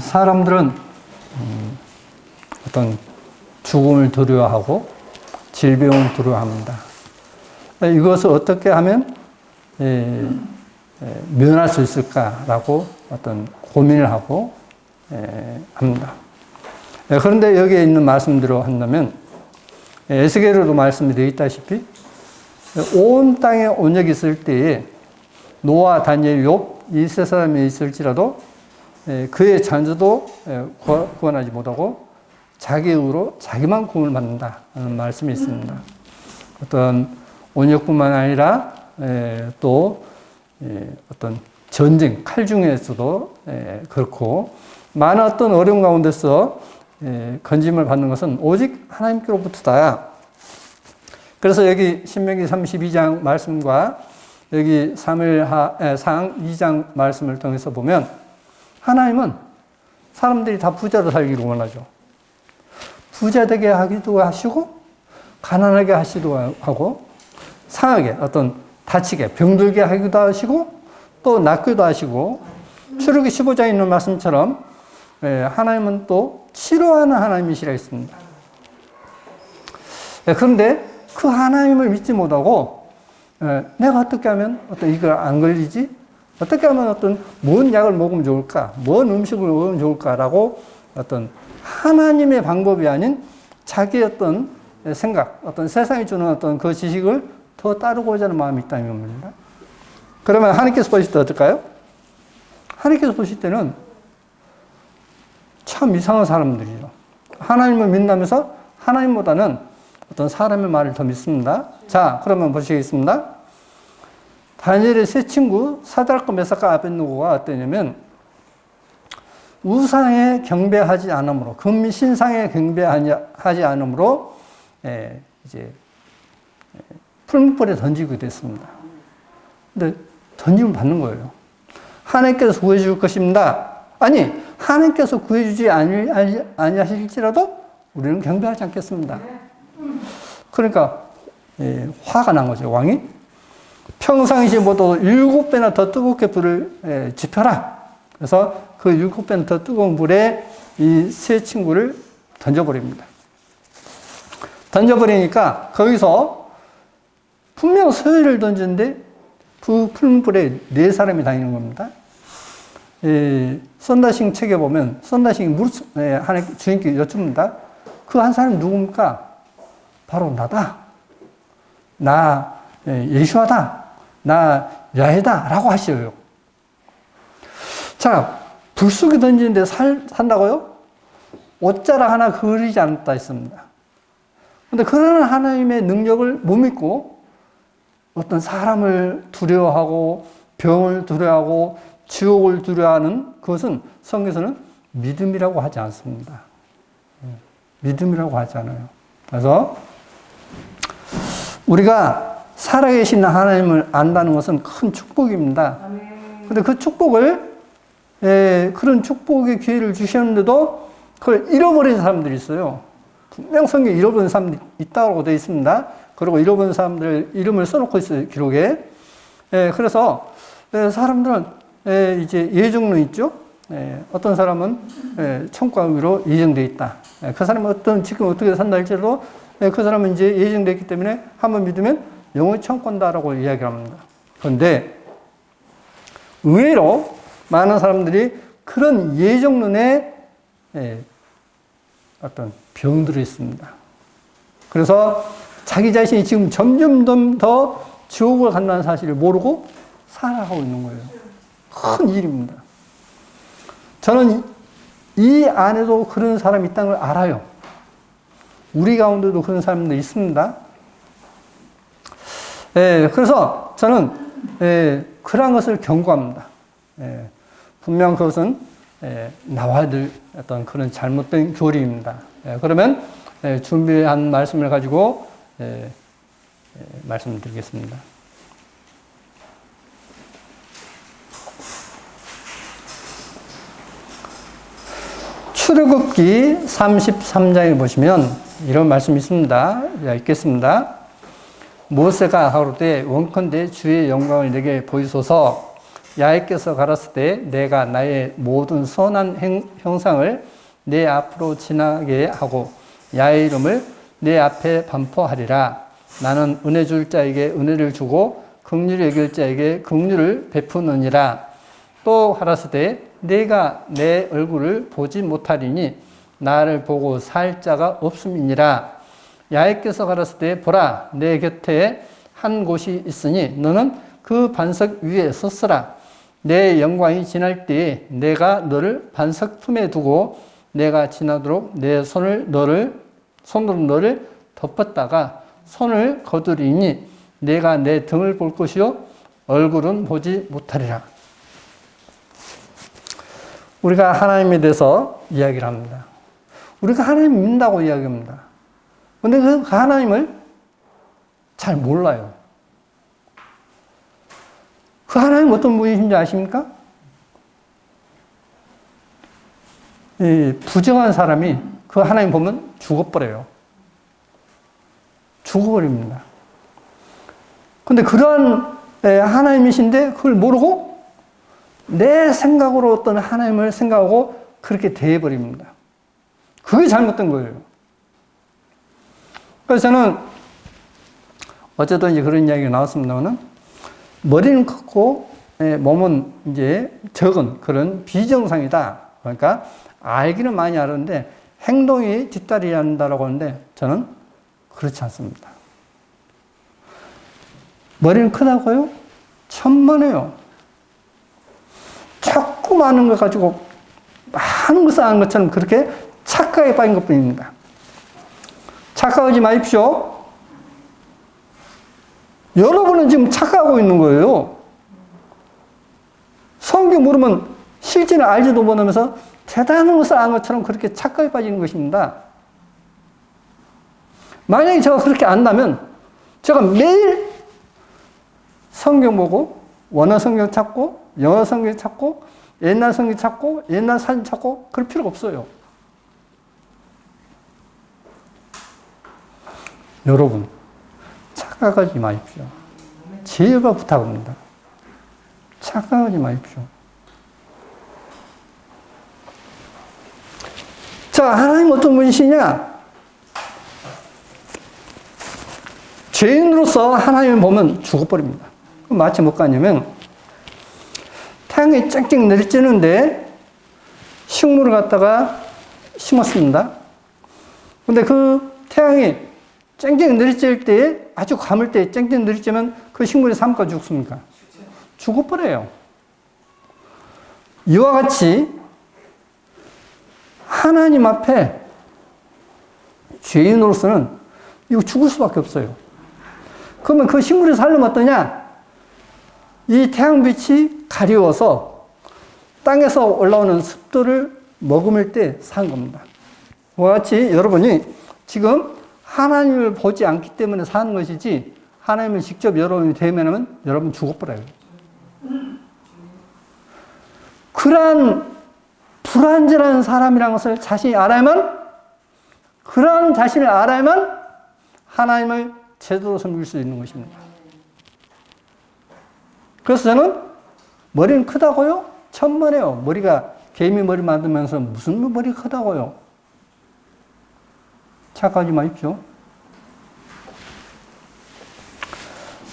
사람들은 어떤 죽음을 두려워하고 질병을 두려워합니다. 이것을 어떻게 하면 면할 수 있을까라고 어떤 고민을 하고 합니다. 그런데 여기에 있는 말씀대로 한다면 에스겔에도 말씀이 되어 있다시피 온 땅에 온역이 있을 때에 노아, 다니엘, 욥 이 세 사람이 있을지라도 그의 자녀도 구원하지 못하고 자기의 의로 자기만 구원을 받는다 하는 말씀이 있습니다. 어떤 온역뿐만 아니라 또 어떤 전쟁, 칼중에서도 그렇고 많은 어떤 어려움 가운데서 건짐을 받는 것은 오직 하나님께로부터다. 그래서 여기 신명기 32장 말씀과 여기 사무엘상 2장 말씀을 통해서 보면 하나님은 사람들이 다 부자로 살기를 원하죠. 부자 되게 하기도 하시고 가난하게 하시기도 하고 상하게 어떤 다치게 병들게 하기도 하시고 또 낫기도 하시고 출애굽기 15장에 있는 말씀처럼 하나님은 또 치료하는 하나님이시라 했습니다. 그런데 그 하나님을 믿지 못하고 내가 어떻게 하면 어떤 이걸 안 걸리지? 어떻게 하면 어떤 뭔 약을 먹으면 좋을까? 뭔 음식을 먹으면 좋을까라고 어떤 하나님의 방법이 아닌 자기의 어떤 생각, 어떤 세상이 주는 어떤 그 지식을 더 따르고자 하는 마음이 있다는 겁니다. 그러면 하나님께서 보실 때 어떨까요? 하나님께서 보실 때는 참 이상한 사람들이죠. 하나님을 믿는다면서 하나님보다는 어떤 사람의 말을 더 믿습니다. 자, 그러면 보시겠습니다. 다니엘의 세 친구 사드락과 메삭과 아벳느고가 어떠냐면 우상에 경배하지 않으므로 금신상에 경배하지 않으므로 이제 풀무불에 던지게 됐습니다. 근데 던짐을 받는 거예요. 하나님께서 구해줄 것입니다. 아니, 하나님께서 구해주지 아니하실지라도 우리는 경배하지 않겠습니다. 그러니까 화가 난 거죠. 왕이 평상시보다 7배나 더 뜨겁게 불을 지펴라. 그래서 그 7배나 더 뜨거운 불에 이 세 친구를 던져버립니다. 던져버리니까 거기서 분명 서열을 던졌는데 그 풀물불에 4사람이 다니는 겁니다. 썬다싱 책에 보면 썬다싱이 하나님 주님께 여쭙습니다. 그 한 사람이 누굽니까? 바로 나다. 나 예수하다. 나 야훼다. 라고 하셔요. 자, 불 속에 던지는데 산다고요? 옷자락 하나 그리지 않았다 했습니다. 근데 그런 하나님의 능력을 못 믿고 어떤 사람을 두려워하고 병을 두려워하고 지옥을 두려워하는 그것은 성경에서는 믿음이라고 하지 않습니다. 믿음이라고 하지 않아요. 그래서 우리가 살아계신 하나님을 안다는 것은 큰 축복입니다. 그런데 그 축복을 그런 축복의 기회를 주셨는데도 그걸 잃어버린 사람들이 있어요. 분명 성경에 잃어버린 사람들이 있다고 되어 있습니다. 그리고 잃어버린 사람들 이름을 써놓고 있어요, 기록에. 그래서 사람들은 이제 예정론 있죠. 어떤 사람은 천국과 위로 예정되어 있다. 그 사람은 지금 어떻게 산다 할지라도 그 사람은 이제 예정되어 있기 때문에 한번 믿으면 영원히 천국 간다라고 이야기를 합니다. 그런데 의외로 많은 사람들이 그런 예정론에 어떤 병들어 있습니다. 그래서 자기 자신이 지금 점점 더 지옥을 간다는 사실을 모르고 살아가고 있는 거예요. 큰 일입니다. 저는 이 안에도 그런 사람이 있다는 걸 알아요. 우리 가운데도 그런 사람들이 있습니다. 그래서 저는 그러한 것을 경고합니다. 분명 그것은 나와야 될 어떤 그런 잘못된 교리입니다. 그러면 준비한 말씀을 가지고 말씀드리겠습니다. 출애굽기 33장에 보시면 이런 말씀이 있습니다. 읽겠습니다. 모세가 가로되 원컨대 주의 영광을 내게 보이소서. 야훼께서 가라사대 내가 나의 모든 선한 형상을 내 앞으로 지나게 하고 야훼의 이름을 내 앞에 반포하리라. 나는 은혜 줄 자에게 은혜를 주고 긍휼히 여길 자에게 긍휼을 베푸느니라. 또 가라사대 내가 내 얼굴을 보지 못하리니 나를 보고 살 자가 없음이니라. 야훼께서 가라사대 보라 내 곁에 한 곳이 있으니 너는 그 반석 위에 섰으라. 내 영광이 지날 때에 내가 너를 반석 틈에 두고 내가 지나도록 내 손으로 너를 덮었다가 손을 거두리니 내가 내 등을 볼 것이요 얼굴은 보지 못하리라. 우리가 하나님에 대해서 이야기를 합니다. 우리가 하나님 믿는다고 이야기합니다. 그런데 그 하나님을 잘 몰라요. 그 하나님 어떤 분이신지 아십니까? 이 부정한 사람이 그 하나님 보면 죽어버려요. 죽어버립니다. 근데 그러한 하나님이신데 그걸 모르고 내 생각으로 어떤 하나님을 생각하고 그렇게 대해버립니다. 그게 잘못된 거예요. 그래서 저는 어제도 이제 그런 이야기가 나왔습니다만 머리는 크고 몸은 이제 적은 그런 비정상이다. 그러니까 알기는 많이 알았는데 행동이 뒤따르지 않는다라고 하는데 저는 그렇지 않습니다. 머리는 크다고요? 천만에요. 자꾸 많은 거 가지고 많은 거 쌓은 것처럼 그렇게 착각에 빠진 것 뿐입니다. 착각하지 마십시오. 여러분은 지금 착각하고 있는 거예요. 성경 모르면 실제는 알지도 못하면서 대단한 것을 안 것처럼 그렇게 착각에 빠지는 것입니다. 만약에 제가 그렇게 안다면 제가 매일 성경 보고 원어 성경 찾고 영어 성경 찾고 옛날 성경 찾고 옛날 사진 찾고 그럴 필요가 없어요. 여러분 착각하지 마십시오. 제발 부탁합니다. 착각하지 마십시오. 자, 하나님 어떤 분이시냐? 죄인으로서 하나님을 보면 죽어버립니다. 마치 못 가냐면 태양이 쨍쨍 내리쬐는데 식물을 갖다가 심었습니다. 근데 그 태양이 쨍쨍 내리쬐을 때에 아주 감을 때 쨍쨍 내리쬐면 그 식물이 삶까 죽습니까? 죽어버려요. 이와 같이 하나님 앞에 죄인으로서는 이거 죽을 수밖에 없어요. 그러면 그 식물이 살려면 어떠냐? 이 태양빛이 가려워서 땅에서 올라오는 습도를 머금을 때 산 겁니다. 이와 같이 여러분이 지금 하나님을 보지 않기 때문에 사는 것이지 하나님을 직접 여러분이 대면하면 여러분 죽어버려요. 그러한 불완전한 사람이라는 것을 자신이 알아야만, 그러한 자신을 알아야만 하나님을 제대로 섬길 수 있는 것입니다. 그래서 저는 머리는 크다고요? 천만에요. 머리가 개미 머리 만들면서 무슨 머리가 크다고요? 착각하지 마십시오.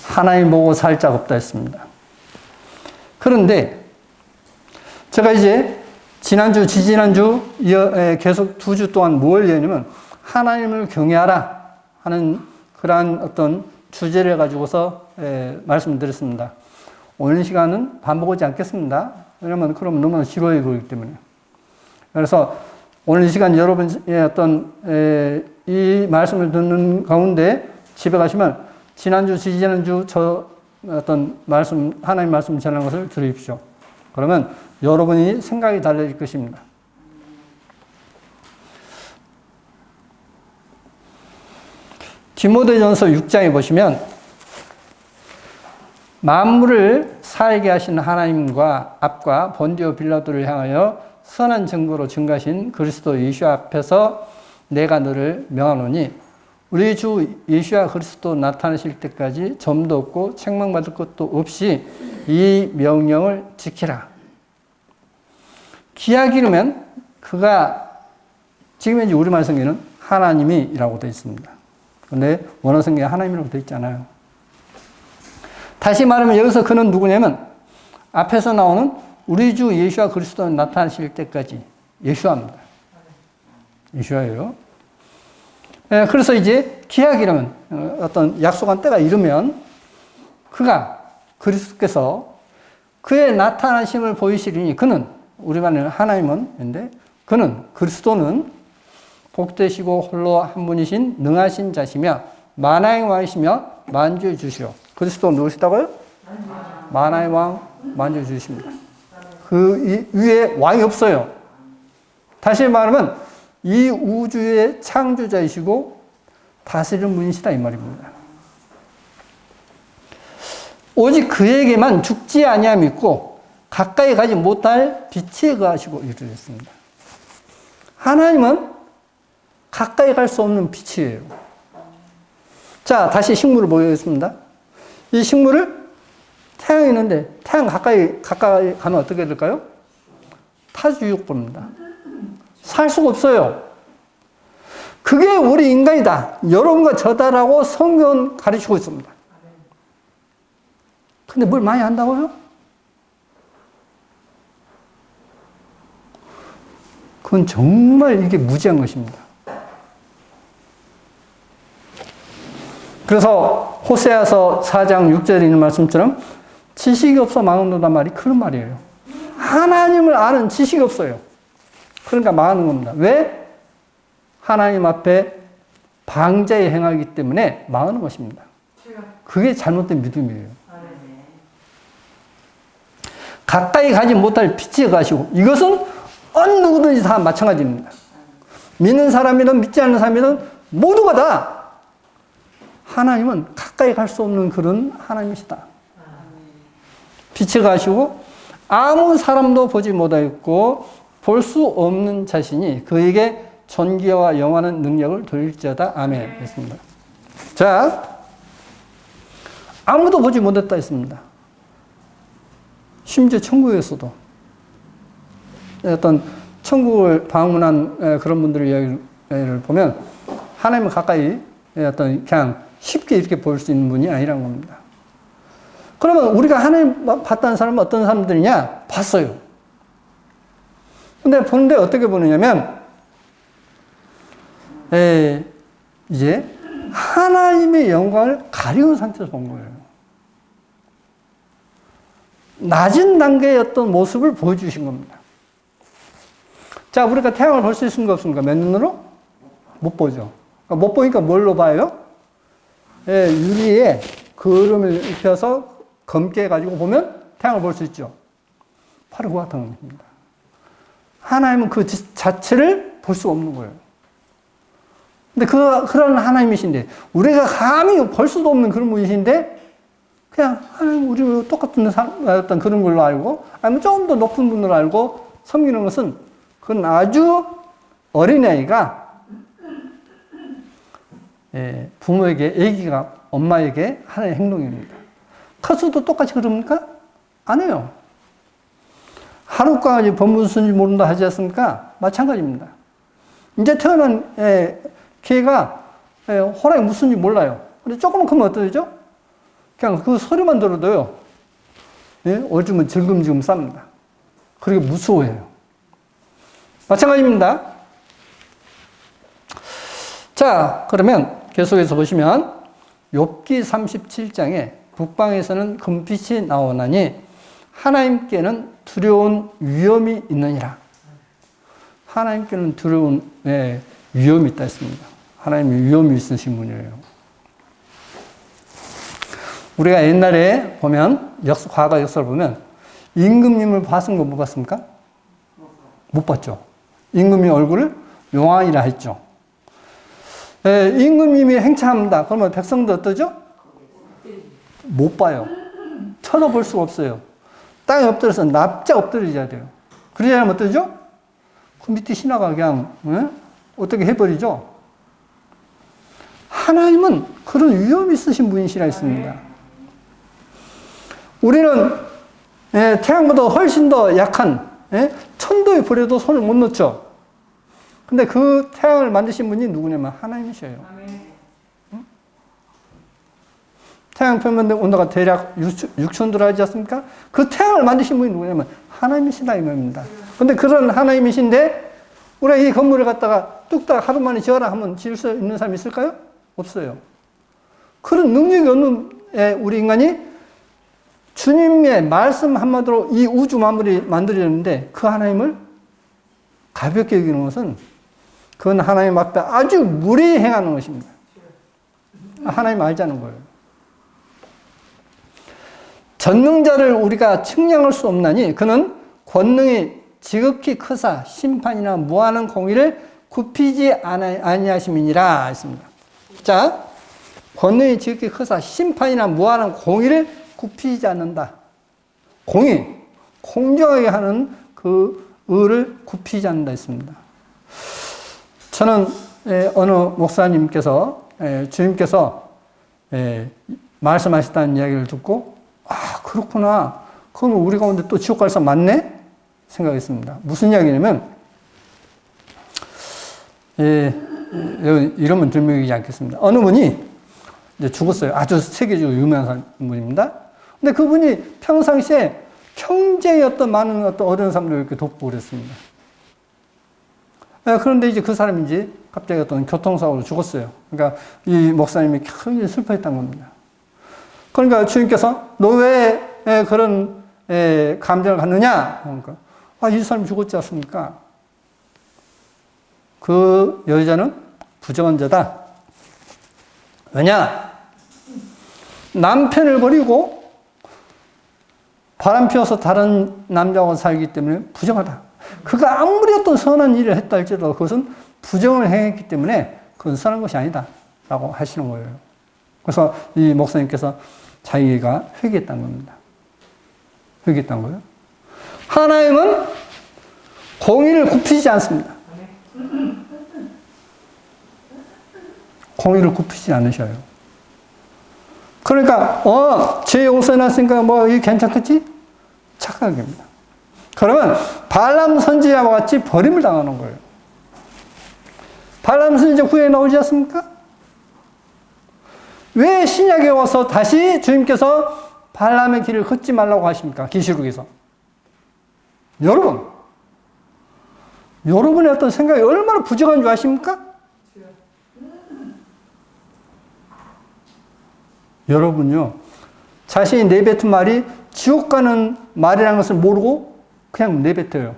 하나님 보고 살 자가 없다 했습니다. 그런데 제가 이제 지난주, 지지난주 계속 2주 동안 뭘 얘기냐면 하나님을 경외하라 하는 그러한 어떤 주제를 가지고서 말씀드렸습니다. 오늘 시간은 반복하지 않겠습니다. 왜냐하면 그러면 너무나 지루해 보이기 때문에. 그래서 오늘 이 시간 여러분의 어떤 이 말씀을 듣는 가운데 집에 가시면 지난주, 지지난주 저 어떤 말씀, 하나님 말씀 전하는 것을 들으십시오. 그러면 여러분이 생각이 달라질 것입니다. 디모데전서 6장에 보시면 만물을 살게 하신 하나님과 앞과 본디오 빌라도를 향하여 선한 증거로 증가하신 그리스도 예수 앞에서 내가 너를 명하노니 우리 주 예수와 그리스도 나타나실 때까지 점도 없고 책망받을 것도 없이 이 명령을 지키라. 기약이르면 그가 지금 현재 우리말 성경에는 하나님이라고 되어 있습니다. 그런데 원어 성경에 하나님이라고 되어 있잖아요. 다시 말하면 여기서 그는 누구냐면 앞에서 나오는 우리 주 예수와 그리스도 나타나실 때까지 예수와입니다. 예수와예요. 그래서 이제 기약이라면 어떤 약속한 때가 이르면 그가 그리스도께서 그의 나타나심을 보이시리니 그는 우리말에는 하나님은 그는 그리스도는 복되시고 홀로 한 분이신 능하신 자시며 만왕의 왕이시며 만주의 주시오. 그리스도는 누구시다고요? 만왕의 왕 만주의 주십니다. 그 위에 왕이 없어요. 다시 말하면 이 우주의 창조자이시고 다스리는 분이시다 이 말입니다. 오직 그에게만 죽지 아니함이 있고 가까이 가지 못할 빛에 거하시고 이르셨습니다. 하나님은 가까이 갈 수 없는 빛이에요. 자, 다시 식물을 보겠습니다. 이 식물을 태양이 있는데 태양 가까이 가면 어떻게 될까요? 타주육보입니다. 살 수가 없어요. 그게 우리 인간이다. 여러분과 저다라고 성경은 가르치고 있습니다. 근데 뭘 많이 한다고요? 그건 정말 이게 무지한 것입니다. 그래서 호세아서 4장 6절에 있는 말씀처럼 지식이 없어 망한다는 말이 그런 말이에요. 하나님을 아는 지식이 없어요. 그러니까 망하는 겁니다. 왜? 하나님 앞에 방자에 행하기 때문에 망하는 것입니다. 그게 잘못된 믿음이에요. 가까이 가지 못할 빛에 가시고 이것은 어느 누구든지 다 마찬가지입니다. 믿는 사람이든 믿지 않는 사람이든 모두가 다 하나님은 가까이 갈 수 없는 그런 하나님이시다. 빛에 가시고 아무 사람도 보지 못하였고 볼 수 없는 자신이 그에게 존귀와 영원한 능력을 돌릴지어다. 아멘. 했습니다. 자, 아무도 보지 못했다 했습니다. 심지어 천국에서도 어떤 천국을 방문한 그런 분들의 이야기를 보면 하나님을 가까이 어떤 그냥 쉽게 이렇게 볼 수 있는 분이 아니라는 겁니다. 그러면 우리가 하나님 봤다는 사람은 어떤 사람들이냐? 봤어요. 근데 보는데 어떻게 보느냐면 이제 하나님의 영광을 가리운 상태에서 본 거예요. 낮은 단계의 어떤 모습을 보여주신 겁니다. 자, 우리가 태양을 볼 수 있습니까? 없습니까? 맨눈으로? 못 보죠. 못 보니까 뭘로 봐요? 유리에 그름을 입혀서 검게 해가지고 보면 태양을 볼 수 있죠. 바로 그 같은 겁니다. 하나님은 그 자체를 볼 수 없는 거예요. 근데 그런 하나님이신데, 우리가 감히 볼 수도 없는 그런 분이신데, 그냥 하나님 우리 똑같은 어떤 그런 걸로 알고, 아니면 조금 더 높은 분으로 알고 섬기는 것은, 그건 아주 어린아이가 부모에게, 아기가 엄마에게 하는 행동입니다. 커서도 똑같이 그럽니까? 안 해요. 하룻강아지 법 무슨지 모른다 하지 않습니까? 마찬가지입니다. 이제 태어난 개가 호랑이 무슨지 몰라요. 근데 조금만 크면 어떠죠? 그냥 그 소리만 들어도요, 오줌은 질금질금 쌉니다. 그리고 무서워해요. 마찬가지입니다. 자, 그러면 계속해서 보시면 욥기 37장에 북방에서는 금빛이 나오나니 하나님께는 두려운 위험이 있느니라. 하나님께는 두려운 위험이 있다 했습니다. 하나님이 위험이 있으신 분이에요. 우리가 옛날에 보면 과거 역사를 보면 임금님을 봤은 거 못 봤습니까? 못 봤죠. 임금님 얼굴을 용왕이라 했죠. 임금님이 행차합니다. 그러면 백성도 어떠죠? 못 봐요. 쳐다볼 수가 없어요. 땅에 엎드려서 납작 엎드려야 돼요. 그러지 않으면 어떠죠? 그 밑에 신하가 그냥 어떻게 해버리죠? 하나님은 그런 위엄이 있으신 분이시라 했습니다. 우리는 태양보다 훨씬 더 약한 천도의 불에도 손을 못 넣죠. 근데 그 태양을 만드신 분이 누구냐면 하나님이셔요. 태양 표면 온도가 대략 6,000도라 하지 않습니까? 그 태양을 만드신 분이 누구냐면 하나님이시다 이 말입니다. 근데 그런 하나님이신데 우리가 이 건물을 갖다가 뚝딱 하루 만에 지어라 하면 지을 수 있는 사람이 있을까요? 없어요. 그런 능력이 없는 우리 인간이 주님의 말씀 한마디로 이 우주 만물이 만들어졌는데 그 하나님을 가볍게 여기는 것은 그건 하나님 앞에 아주 무례히 행하는 것입니다. 하나님 알자는 거예요. 전능자를 우리가 측량할 수 없나니 그는 권능이 지극히 크사 심판이나 무한한 공의를 굽히지 아니하심이니라 했습니다. 자, 권능이 지극히 크사 심판이나 무한한 공의를 굽히지 않는다. 공의, 공정하게 하는 그 의를 굽히지 않는다 했습니다. 저는 어느 목사님께서 주님께서 말씀하셨다는 이야기를 듣고 아 그렇구나. 그러면 우리 가운데 또 지옥 갈 사람 많네? 생각했습니다. 무슨 이야기냐면 이러면 들먹이지 않겠습니다. 어느 분이 이제 죽었어요. 아주 세계적으로 유명한 분입니다. 근데 그분이 평상시에 굉장히 많은 어려운 사람들을 이렇게 돕고 그랬습니다. 그런데 이제 그 사람이 이제 갑자기 교통사고로 죽었어요. 그러니까 이 목사님이 굉장히 슬퍼했던 겁니다. 그러니까 주님께서 너 왜 그런 감정을 갖느냐? 그러니까 이 사람이 죽었지 않습니까? 그 여자는 부정한 자다. 왜냐? 남편을 버리고 바람 피워서 다른 남자와 살기 때문에 부정하다. 그가 아무리 선한 일을 했다 할지라도 그것은 부정을 행했기 때문에 그건 선한 것이 아니다. 라고 하시는 거예요. 그래서 이 목사님께서 자기가 회개했다는 겁니다. 회개했다는 거예요. 하나님은 공의를 굽히지 않습니다. 공의를 굽히지 않으셔요. 그러니까, 죄 용서해놨으니까 이게 괜찮겠지? 착각입니다. 그러면 발람 선지자와 같이 버림을 당하는 거예요. 발람 선지자 후에 나오지 않습니까? 왜 신약에 와서 다시 주님께서 발람의 길을 걷지 말라고 하십니까? 계시록에서. 여러분의 어떤 생각이 얼마나 부정한 줄 아십니까? 여러분요, 자신이 내뱉은 말이 지옥 가는 말이라는 것을 모르고 그냥 내뱉어요.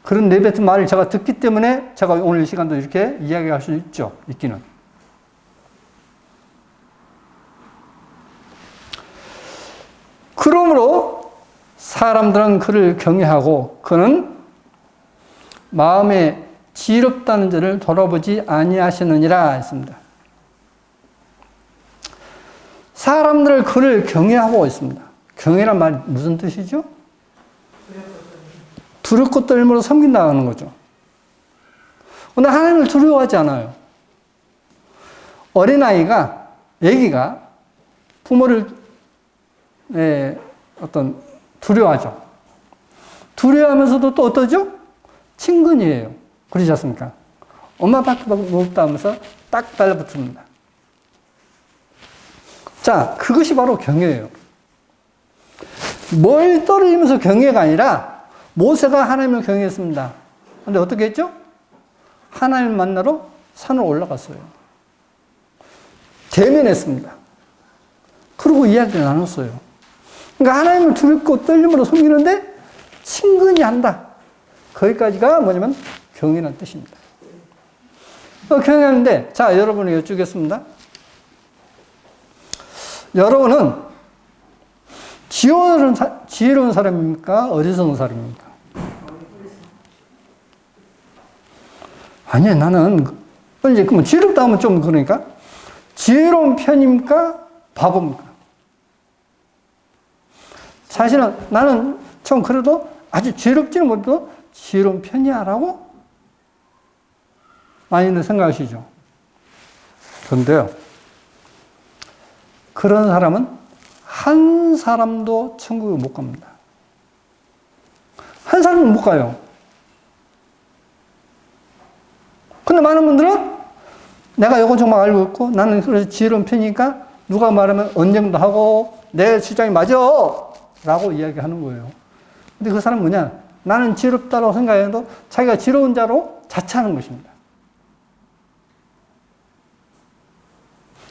그런 내뱉은 말을 제가 듣기 때문에 제가 오늘 이 시간도 이렇게 이야기할 수 있죠. 있기는. 그러므로 사람들은 그를 경외하고 그는 마음에 지혜롭다는 자를 돌아보지 아니하시느니라 했습니다. 사람들을 그를 경외하고 있습니다. 경외란 말이 무슨 뜻이죠? 두렵고 떨므로 섬긴다는 거죠. 근데 하나님을 두려워하지 않아요. 어린아이가, 아기가 부모를 두려워하죠. 두려워하면서도 또 어떠죠? 친근이에요. 그러지 않습니까? 엄마밖에 없다 하면서 딱 달라붙습니다. 자, 그것이 바로 경외예요. 뭘 떨어지면서 경외가 아니라 모세가 하나님을 경외했습니다. 근데 어떻게 했죠? 하나님 만나러 산을 올라갔어요. 대면했습니다. 그리고 이야기를 나눴어요. 그러니까 하나님을 두렵고 떨림으로 섬기는데 친근히 한다. 거기까지가 뭐냐면 경외라는 뜻입니다. 경외하는데, 자, 여러분을 여쭙겠습니다. 여러분은 지혜로운 사람입니까? 어리석은 사람입니까? 아니야, 나는, 이제, 그러면 지혜롭다 하면 좀 그러니까, 지혜로운 편입니까? 바보입니까? 사실은 나는 좀 그래도 아주 지혜롭지는 못해도 지혜로운 편이야 라고 많이들 생각하시죠. 그런데요, 그런 사람은 한 사람도 천국에 못 갑니다. 한 사람은 못 가요. 근데 많은 분들은 내가 이거 정말 알고 있고 나는 그래서 지혜로운 편이니까 누가 말하면 언쟁도 하고 내 주장이 맞아! 라고 이야기하는 거예요. 근데 그 사람은 뭐냐? 나는 지혜롭다고 생각해도 자기가 지혜로운 자로 자처하는 것입니다.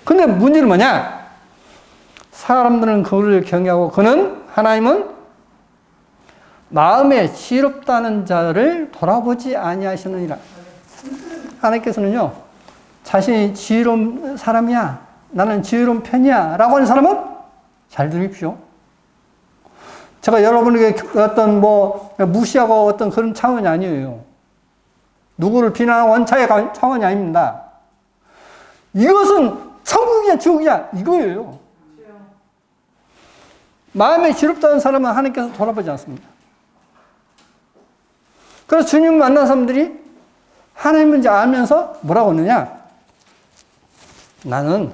근데 문제는 뭐냐? 사람들은 그를 경외하고 그는 하나님은 마음에 지혜롭다는 자를 돌아보지 아니하시느니라. 하나님께서는요, 자신이 지혜로운 사람이야, 나는 지혜로운 편이야 라고 하는 사람은 잘 들으십시오. 제가 여러분에게 어떤 무시하고 어떤 그런 차원이 아니에요. 누구를 비난하고 원차의 차원이 아닙니다. 이것은 천국이냐 지옥이냐 이거예요. 마음에 지롭다는 사람은 하나님께서 돌아보지 않습니다. 그래서 주님 만난 사람들이 하나님인지 알면서 뭐라고 하느냐? 나는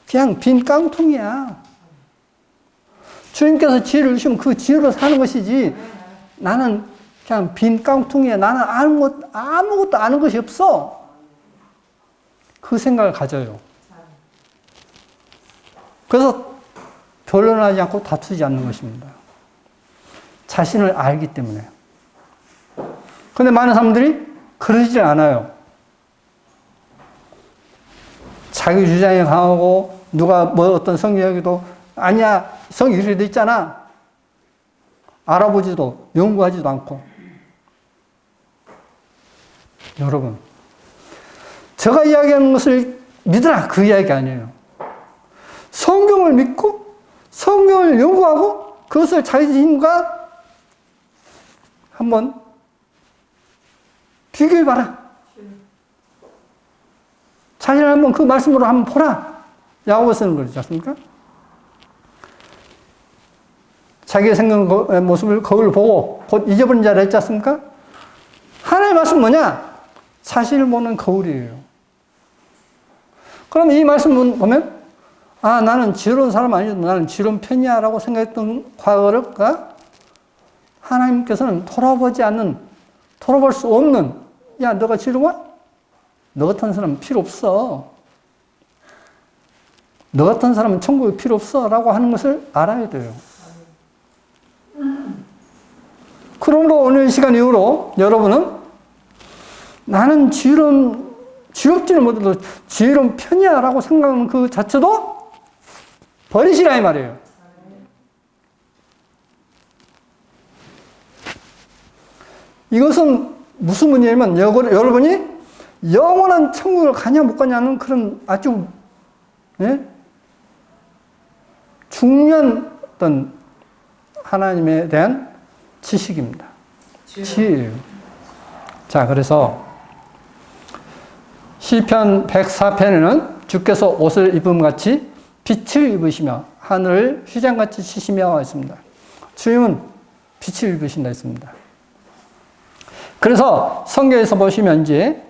그냥 빈 깡통이야. 주님께서 지혜를 주시면 그 지혜로 사는 것이지 나는 그냥 빈 깡통이야. 나는 아무것도 아는 것이 없어. 그 생각을 가져요. 그래서 변론하지 않고 다투지 않는 것입니다. 자신을 알기 때문에. 그런데 많은 사람들이 그러지 않아요. 자기 주장이 강하고 누가 어떤 성경에도 아니야 성경이 이렇게 돼 있잖아. 알아보지도 연구하지도 않고. 여러분, 제가 이야기하는 것을 믿으라 그 이야기 아니에요. 성경을 믿고 성경을 연구하고 그것을 자기 힘과 한번 비교해봐라. 자신을 한번 그 말씀으로 한번 보라. 야고보 쓰는 거지 않습니까? 자기의 생각의 모습을 거울 보고 곧 잊어버린 자를 했지 않습니까? 하나님의 말씀 뭐냐? 자신을 보는 거울이에요. 그럼 이 말씀 보면 아, 나는 지혜로운 사람 아니고 나는 지혜로운 편이야 라고 생각했던 과거가 하나님께서는 돌아볼 수 없는, 야, 너가 지혜로워? 너 같은 사람은 필요 없어. 너 같은 사람은 천국에 필요 없어 라고 하는 것을 알아야 돼요. 그러므로 오늘 시간 이후로 여러분은 나는 지혜롭지는 못해도 지혜로운 편이야 라고 생각하는 그 자체도 버리시라 이 말이에요. 이것은 무슨 문제냐면 여러분이 영원한 천국을 가냐 못 가냐는 그런 아주 중요한 어떤 하나님에 대한 지식입니다. 지혜예요. 자, 그래서 시편 104편에는 주께서 옷을 입음 같이 빛을 입으시며 하늘을 휘장같이 치시며 했습니다. 주님은 빛을 입으신다 했습니다. 그래서 성경에서 보시면 이제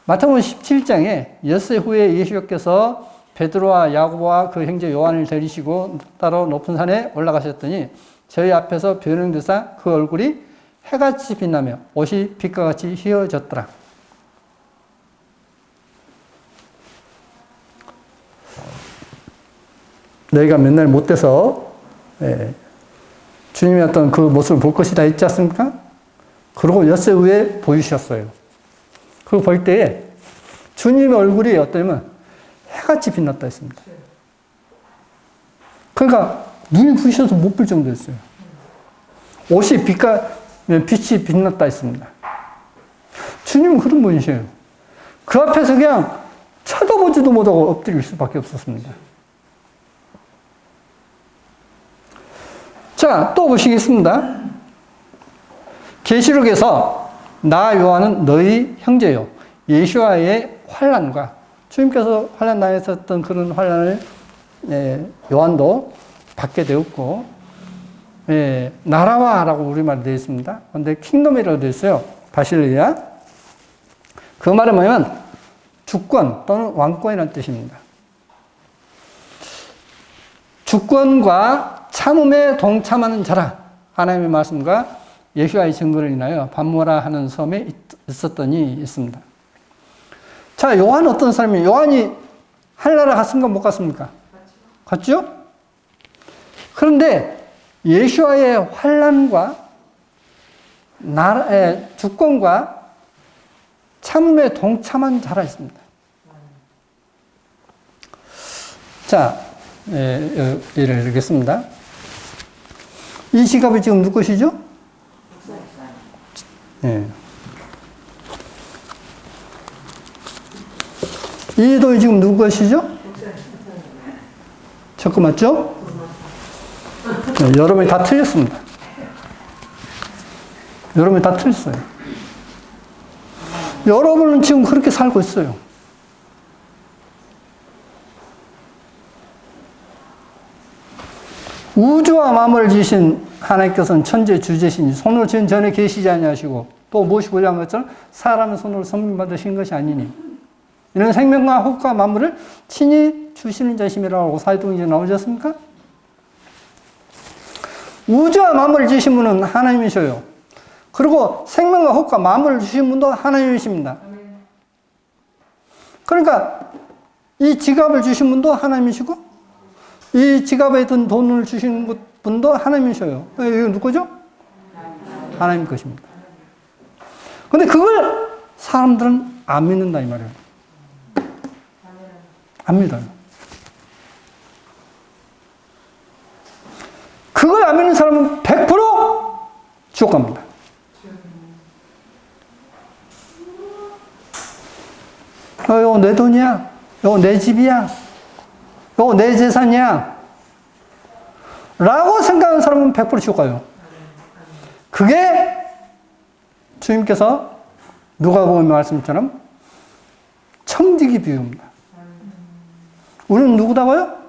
마태복음 17장에 엿새 후에 예수께서 베드로와 야고보와 그 형제 요한을 데리시고 따로 높은 산에 올라가셨더니 저희 앞에서 변형되사 그 얼굴이 해같이 빛나며 옷이 빛과 같이 휘어졌더라. 너희가 맨날 못돼서 주님의 어떤 그 모습을 볼 것이다 했지 않습니까? 그리고 엿새 후에 보이셨어요. 그거 볼 때에 주님의 얼굴이 어떠냐면 해같이 빛났다 했습니다. 그러니까 눈이 부셔서 못 볼 정도였어요. 옷이 빛이 빛났다 했습니다. 주님은 그런 분이세요. 그 앞에서 그냥 쳐다보지도 못하고 엎드릴 수밖에 없었습니다. 자, 또 보시겠습니다. 계시록에서 나 요한은 너희 형제요. 예수와의 환난과 주님께서 환난 당했었던 그런 환난을 요한도 받게 되었고, 나라와라고 우리말로 되어 있습니다. 그런데 킹덤이라고 되어 있어요. 바실리아. 그 말은 뭐냐면 주권 또는 왕권이라는 뜻입니다. 주권과 참음에 동참하는 자라. 하나님의 말씀과 예수와의 증거를 인하여 반모라 하는 섬에 있었더니 있습니다. 자, 요한 어떤 사람이에요? 요한이 하늘나라 갔습니까? 못 갔습니까? 갔죠? 그런데 예수와의 환난과 나라의 주권과 참음에 동참한 자라 있습니다. 자, 예를 들겠습니다. 이 지갑이 지금 누구 것이죠? 예. 이 돈이 지금 누구 것이죠? 저거 맞죠? 네, 여러분이 다 틀렸습니다. 여러분이 다 틀렸어요. 여러분은 지금 그렇게 살고 있어요. 우주와 만물을 지으신 하나님께서는 천재 주제시니 손으로 지은 전에 계시지 아니하시고 또 무엇이 보자는 것처럼 사람의 손으로 선민받으신 것이 아니니 이런 생명과 호흡과 만물을 친히 주시는 자심이라고 사도행전에 나오지 않습니까? 우주와 만물을 지으신 분은 하나님이셔요. 그리고 생명과 호흡과 만물을 주신 분도 하나님이십니다. 그러니까 이 지갑을 주신 분도 하나님이시고 이 지갑에 든 돈을 주신 분도 하나님이셔요. 이거 누구죠? 하나님 것입니다. 근데 그걸 사람들은 안 믿는다 이 말이에요. 안 믿어요. 그걸 안 믿는 사람은 100% 지옥 갑니다. 이거 내 돈이야. 이거 내 집이야. 이거 내 재산이야. 라고 생각하는 사람은 100% 지옥 가요. 그게 주님께서 누가복음 말씀처럼 청지기 비유입니다. 우리는 누구다고요?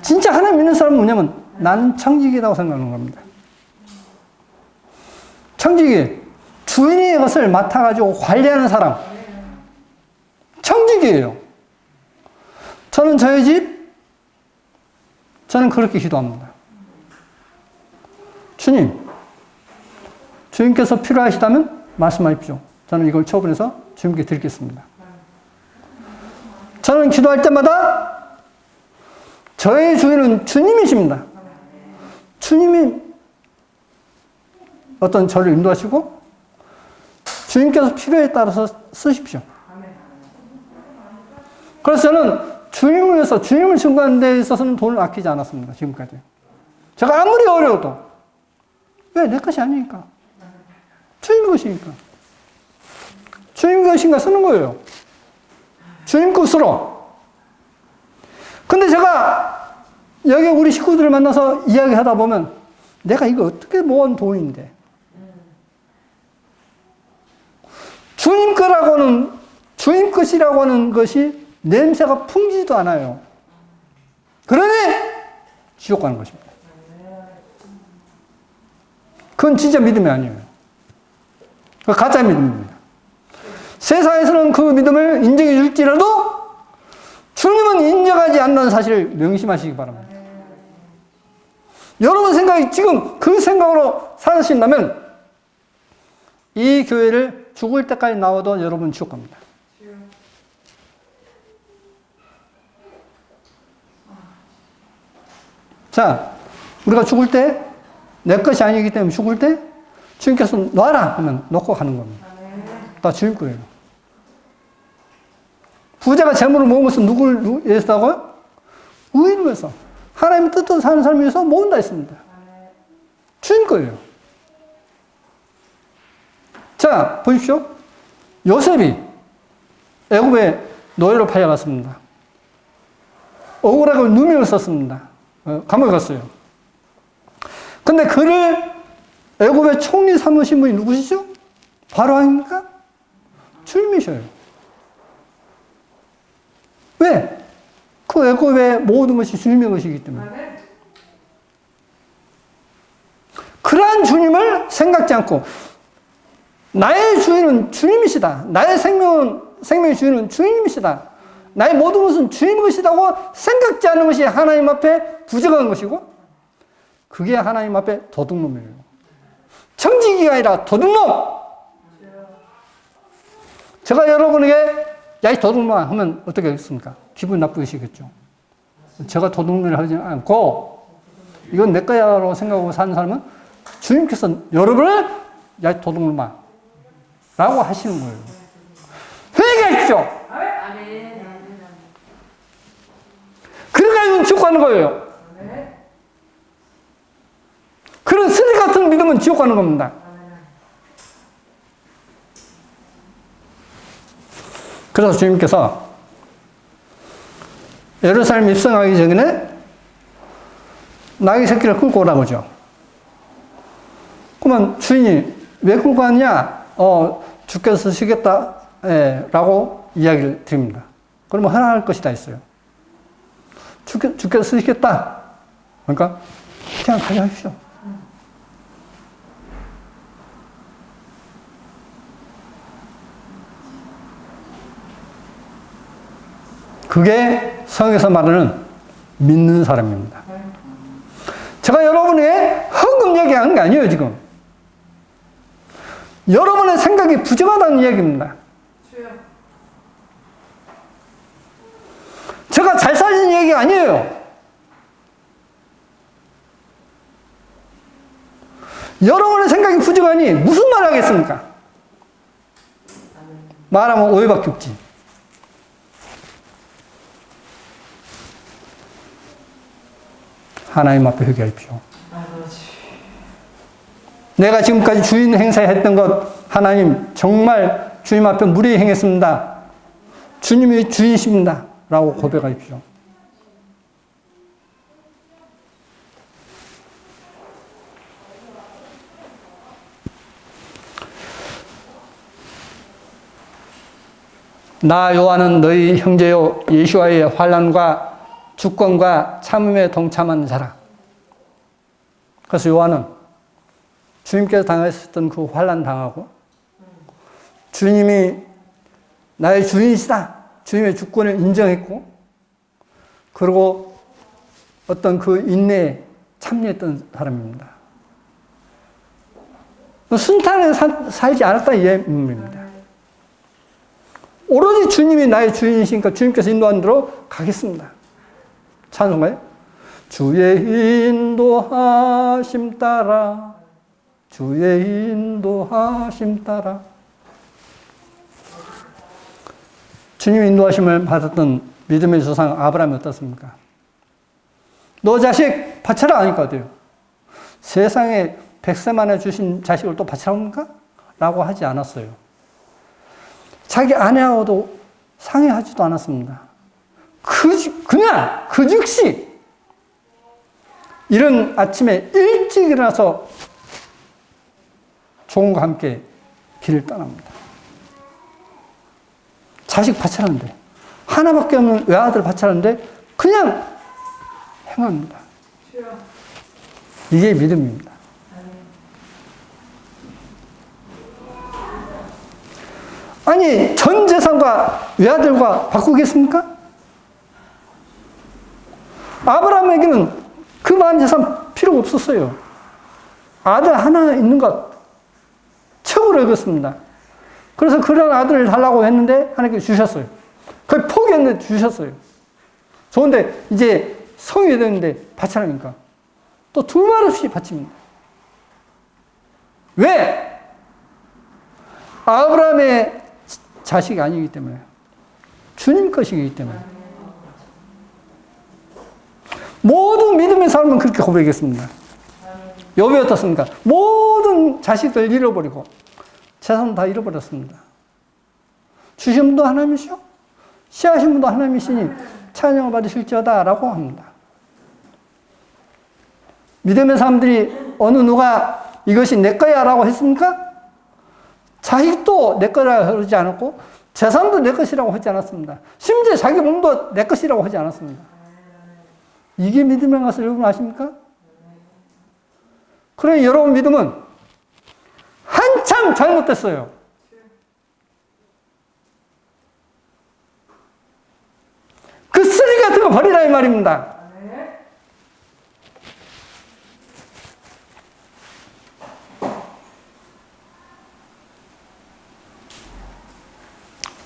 진짜 하나님 믿는 사람은 뭐냐면 나는 청지기라고 생각하는 겁니다. 청지기, 주인이 이것을 맡아가지고 관리하는 사람. 청지기예요. 저는 저희 집, 저는 그렇게 기도합니다. 주님께서 필요하시다면 말씀하십시오. 저는 이걸 처분해서 주님께 드리겠습니다. 저는 기도할 때마다 저의 주인은 주님이십니다. 주님이 어떤 저를 인도하시고 주님께서 필요에 따라서 쓰십시오. 그래서 저는 주님을 위해서, 주님을 증거하는 데 있어서는 돈을 아끼지 않았습니다. 지금까지. 제가 아무리 어려워도. 왜? 내 것이 아니니까. 주님 것이니까. 주님 것인가 쓰는 거예요. 주님 것으로. 근데 제가 여기 우리 식구들을 만나서 이야기하다 보면 내가 이거 어떻게 모은 돈인데. 주님 거라고는, 주님 것이라고 하는 것이 냄새가 풍기지도 않아요. 그러니 지옥 가는 것입니다. 그건 진짜 믿음이 아니에요. 그건 가짜 믿음입니다. 세상에서는 그 믿음을 인정해 줄지라도 주님은 인정하지 않는 사실을 명심하시기 바랍니다. 여러분 생각이 지금 그 생각으로 사신다면 이 교회를 죽을 때까지 나와도 여러분 지옥 갑니다. 자, 우리가 죽을 때 내 것이 아니기 때문에 죽을 때 주님께서 놔라 하면 놓고 가는 겁니다. 다 주님 거예요. 부자가 재물을 모은 것은 누구를 위해서 하고요? 의인을 위해서. 하나님의 뜻대로 사는 사람을 위해서 모은다 했습니다. 주님 거예요. 자, 보십시오. 요셉이 애굽에 노예로 팔려갔습니다. 억울하게 누명을 썼습니다. 감옥에 갔어요. 근데 그를 애굽의 총리 삼으신 분이 누구시죠? 바로 아닙니까? 주님이셔요. 왜? 그 애굽의 모든 것이 주님의 것이기 때문에. 그러한 주님을 생각지 않고 나의 주인은 주님이시다. 나의 생명은 생명의 주인은 주인님이시다. 나의 모든 것은 주인 것이라고 생각지 않는 것이 하나님 앞에 부정한 것이고, 그게 하나님 앞에 도둑놈이에요. 청지기가 아니라 도둑놈! 제가 여러분에게 야, 이 도둑놈아 하면 어떻게 하겠습니까? 기분 나쁘시겠죠. 제가 도둑놈을 하지 않고 이건 내 거야라고 생각하고 사는 사람은 주님께서 여러분을 야, 이 도둑놈아 라고 하시는 거예요. 회개하십시오. 그러니까 지옥 가는 거예요. 그런 쓰레기 같은 믿음은 지옥 가는 겁니다. 그래서 주님께서 예루살렘 입성하기 전에 나귀 새끼를 끌고 오라고 하죠. 그러면 주인이 왜 끌고 왔냐? 주께서 쓰시겠다 라고 이야기를 드립니다. 그러면 허락할 것이다 했어요. 주께서 쓰시겠다. 그러니까 그냥 가져가십시오. 그게 성에서 말하는 믿는 사람입니다. 제가 여러분에게 헌금 얘기하는 게 아니에요, 지금. 여러분의 생각이 부정하다는 이야기입니다. 제가 잘 살리는 얘기가 아니에요. 여러분의 생각이 부정하니 무슨 말 하겠습니까? 말하면 오해밖에 없지. 하나님 앞에 회개하십시오. 내가 지금까지 주인 행세했던 것, 하나님 정말 주님 앞에 무리히 행했습니다. 주님이 주인이십니다. 라고 고백하십시오. 나 요한은 너희 형제요 예수와의 환난과 주권과 참음에 동참한 자라. 그래서 요한은 주님께서 당하셨던 그 환난 당하고 주님이 나의 주인이시다. 주님의 주권을 인정했고 그리고 어떤 그 인내에 참여했던 사람입니다. 순탄하게 살지 않았다 이 의미입니다. 오로지 주님이 나의 주인이시니까 주님께서 인도하는 대로 가겠습니다. 찬송가요? 주의 인도하심 따라 주의 인도하심 따라. 주님의 인도하심을 받았던 믿음의 조상 아브라함이 어떻습니까? 너 자식 바쳐라 하니까 어때요? 세상에 100세 만에 주신 자식을 또 바쳐옵니까? 라고 하지 않았어요. 자기 아내하고도 상의하지도 않았습니다. 그냥 그 즉시 이른 아침에 일찍 일어나서 종과 함께 길을 떠납니다. 자식 바쳐라는데 하나밖에 없는 외아들 바쳐라는데 그냥 행합니다. 이게 믿음입니다. 아니 전 재산과 외아들과 바꾸겠습니까? 아브라함에게는 그 많은 재산 필요가 없었어요. 아들 하나 있는 것 최고로 여겼습니다. 그래서 그런 아들을 달라고 했는데 하나님께 주셨어요. 거의 포기했는데 주셨어요. 좋은데 이제 성이 되는데 바치라니까 또 두말 없이 바칩니다. 왜? 아브라함의 자식이 아니기 때문에 주님 것이기 때문에. 모든 믿음의 사람은 그렇게 고백했습니다. 욥이 어떻습니까? 모든 자식들 잃어버리고 재산 다 잃어버렸습니다. 주신 분도 하나님이시오, 씨하신 분도 하나님이시니 찬양을 받으실지어다 라고 합니다. 믿음의 사람들이 어느 누가 이것이 내 거야 라고 했습니까? 자식도 내 거라고 그러지 않았고 재산도 내 것이라고 하지 않았습니다. 심지어 자기 몸도 내 것이라고 하지 않았습니다. 이게 믿음의 것을 여러분 아십니까? 그러니 여러분 믿음은 한참 잘못됐어요. 버리라 이 말입니다.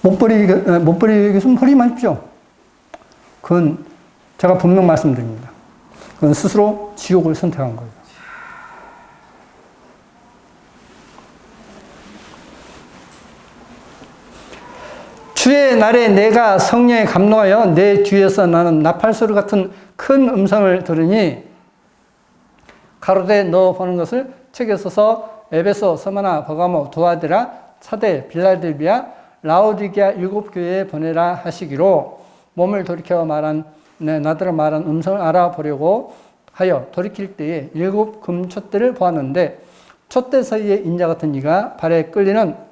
못 버리겠으면 버리지 마십시오. 그건 제가 분명 말씀드립니다. 그건 스스로 지옥을 선택한 거예요. 주의 날에 내가 성령에 감동하여 내 뒤에서 나는 나팔소리 같은 큰 음성을 들으니 가로되 너 보는 것을 책에 써서 에베소, 서마나, 버가모, 두아데라, 사데, 빌라델비아, 라오디게아 7교회에 보내라 하시기로 몸을 돌이켜 나더러 말한 음성을 알아보려고 하여 돌이킬 때에 7 금촛대를 보았는데 촛대 사이에 인자 같은 이가 발에 끌리는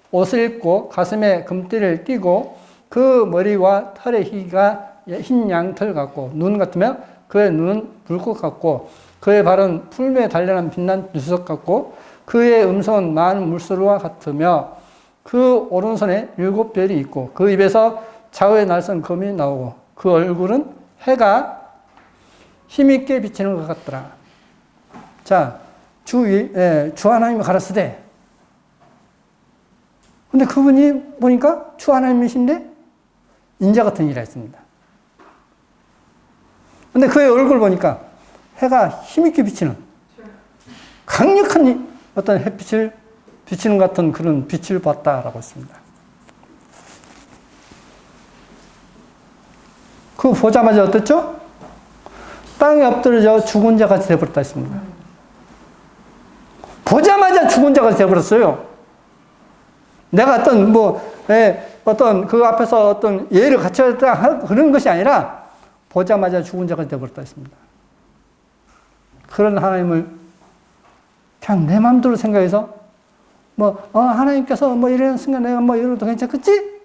옷을 입고 가슴에 금띠를 띠고 그 머리와 털의 희가 흰 양털 같고 눈 같으며 그의 눈은 불꽃 같고 그의 발은 풀매에 단련한 빛난 유석 같고 그의 음성은 많은 물소리와 같으며 그 오른손에 7별이 있고 그 입에서 좌우의 날선 검이 나오고 그 얼굴은 해가 힘있게 비치는 것 같더라. 자, 주 하나님이 가라사대. 근데 그분이 보니까 주 하나님이신데 인자 같은 이라 했습니다. 근데 그의 얼굴 보니까 해가 힘있게 비치는 강력한 어떤 햇빛을 비치는 것 같은 그런 빛을 봤다라고 했습니다. 그거 보자마자 어땠죠? 땅에 엎드려져 죽은 자 같이 되어버렸다 했습니다. 보자마자 죽은 자 같이 되어버렸어요. 내가 어떤 그 앞에서 어떤 예를 갖춰야 그런 것이 아니라 보자마자 죽은 자가 되어버렸다 했습니다. 그런 하나님을 그냥 내 마음대로 생각해서 하나님께서 이런 순간 내가 이러도 괜찮겠지?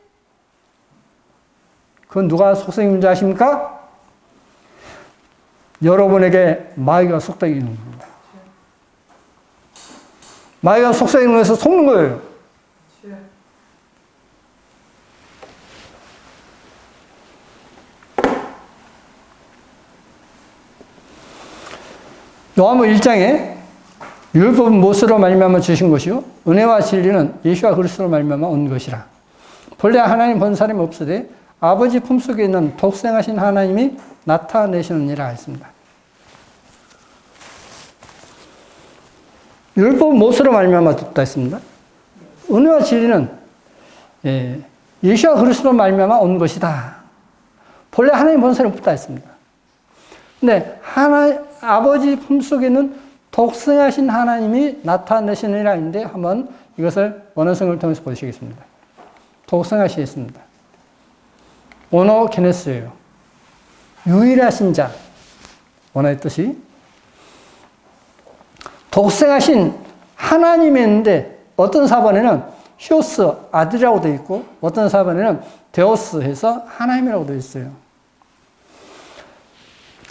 그건 누가 속삭이는 줄 아십니까? 여러분에게 마귀가 속삭이는 겁니다. 마귀가 속삭이는 것에서 속는 거예요. 요한복음 1장에 율법은 무엇으로 말미암아 주신 것이요 은혜와 진리는 예수와 그리스도로 말미암아 온 것이라. 본래 하나님 본 사람이 없으되 아버지 품속에 있는 독생하신 하나님이 나타내시느니라 했습니다. 율법은 무엇으로 말미암아 줬다 했습니다. 은혜와 진리는 예수와 그리스도로 말미암아 온 것이다. 본래 하나님 본 사람이 없다 했습니다. 근데 아버지 품속에 있는 독생하신 하나님이 나타내시느니라 했는데 한번 이것을 원어성을 통해서 보시겠습니다. 독생하시겠습니다. 오노게네스예요. 유일하신 자. 원어의 뜻이 독생하신 하나님이었는데 어떤 사본에는 히오스 아들이라고 되어 있고 어떤 사본에는 데오스 해서 하나님이라고 되어 있어요.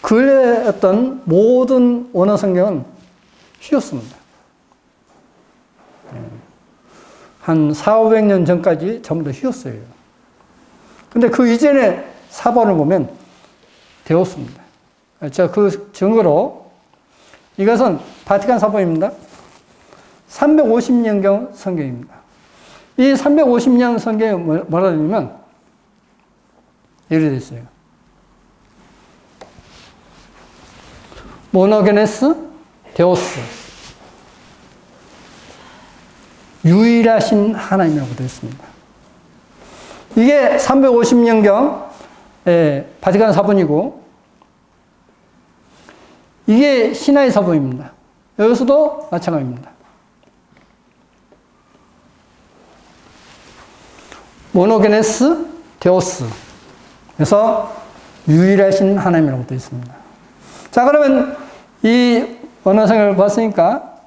근래 어떤 모든 원어 성경은 히오스입니다. 한 400~500년 전까지 전부 다 히오스예요. 근데 그 이전의 사본을 보면 데오스입니다. 제가 그 증거로 이것은 바티칸 사본입니다. 350년경 성경입니다. 이 350년 성경에 뭐라 되냐면 이렇게 되어 있어요. 모노게네스 데오스 유일하신 하나님이라고 되어 있습니다. 이게 350년경 바티칸 사본이고 이게 신하의 사본입니다. 여기서도 마찬가지입니다. 모노게네스 데오스 그래서 유일하신 하나님이라고 되어 있습니다. 자, 그러면 이 언어성을 봤으니까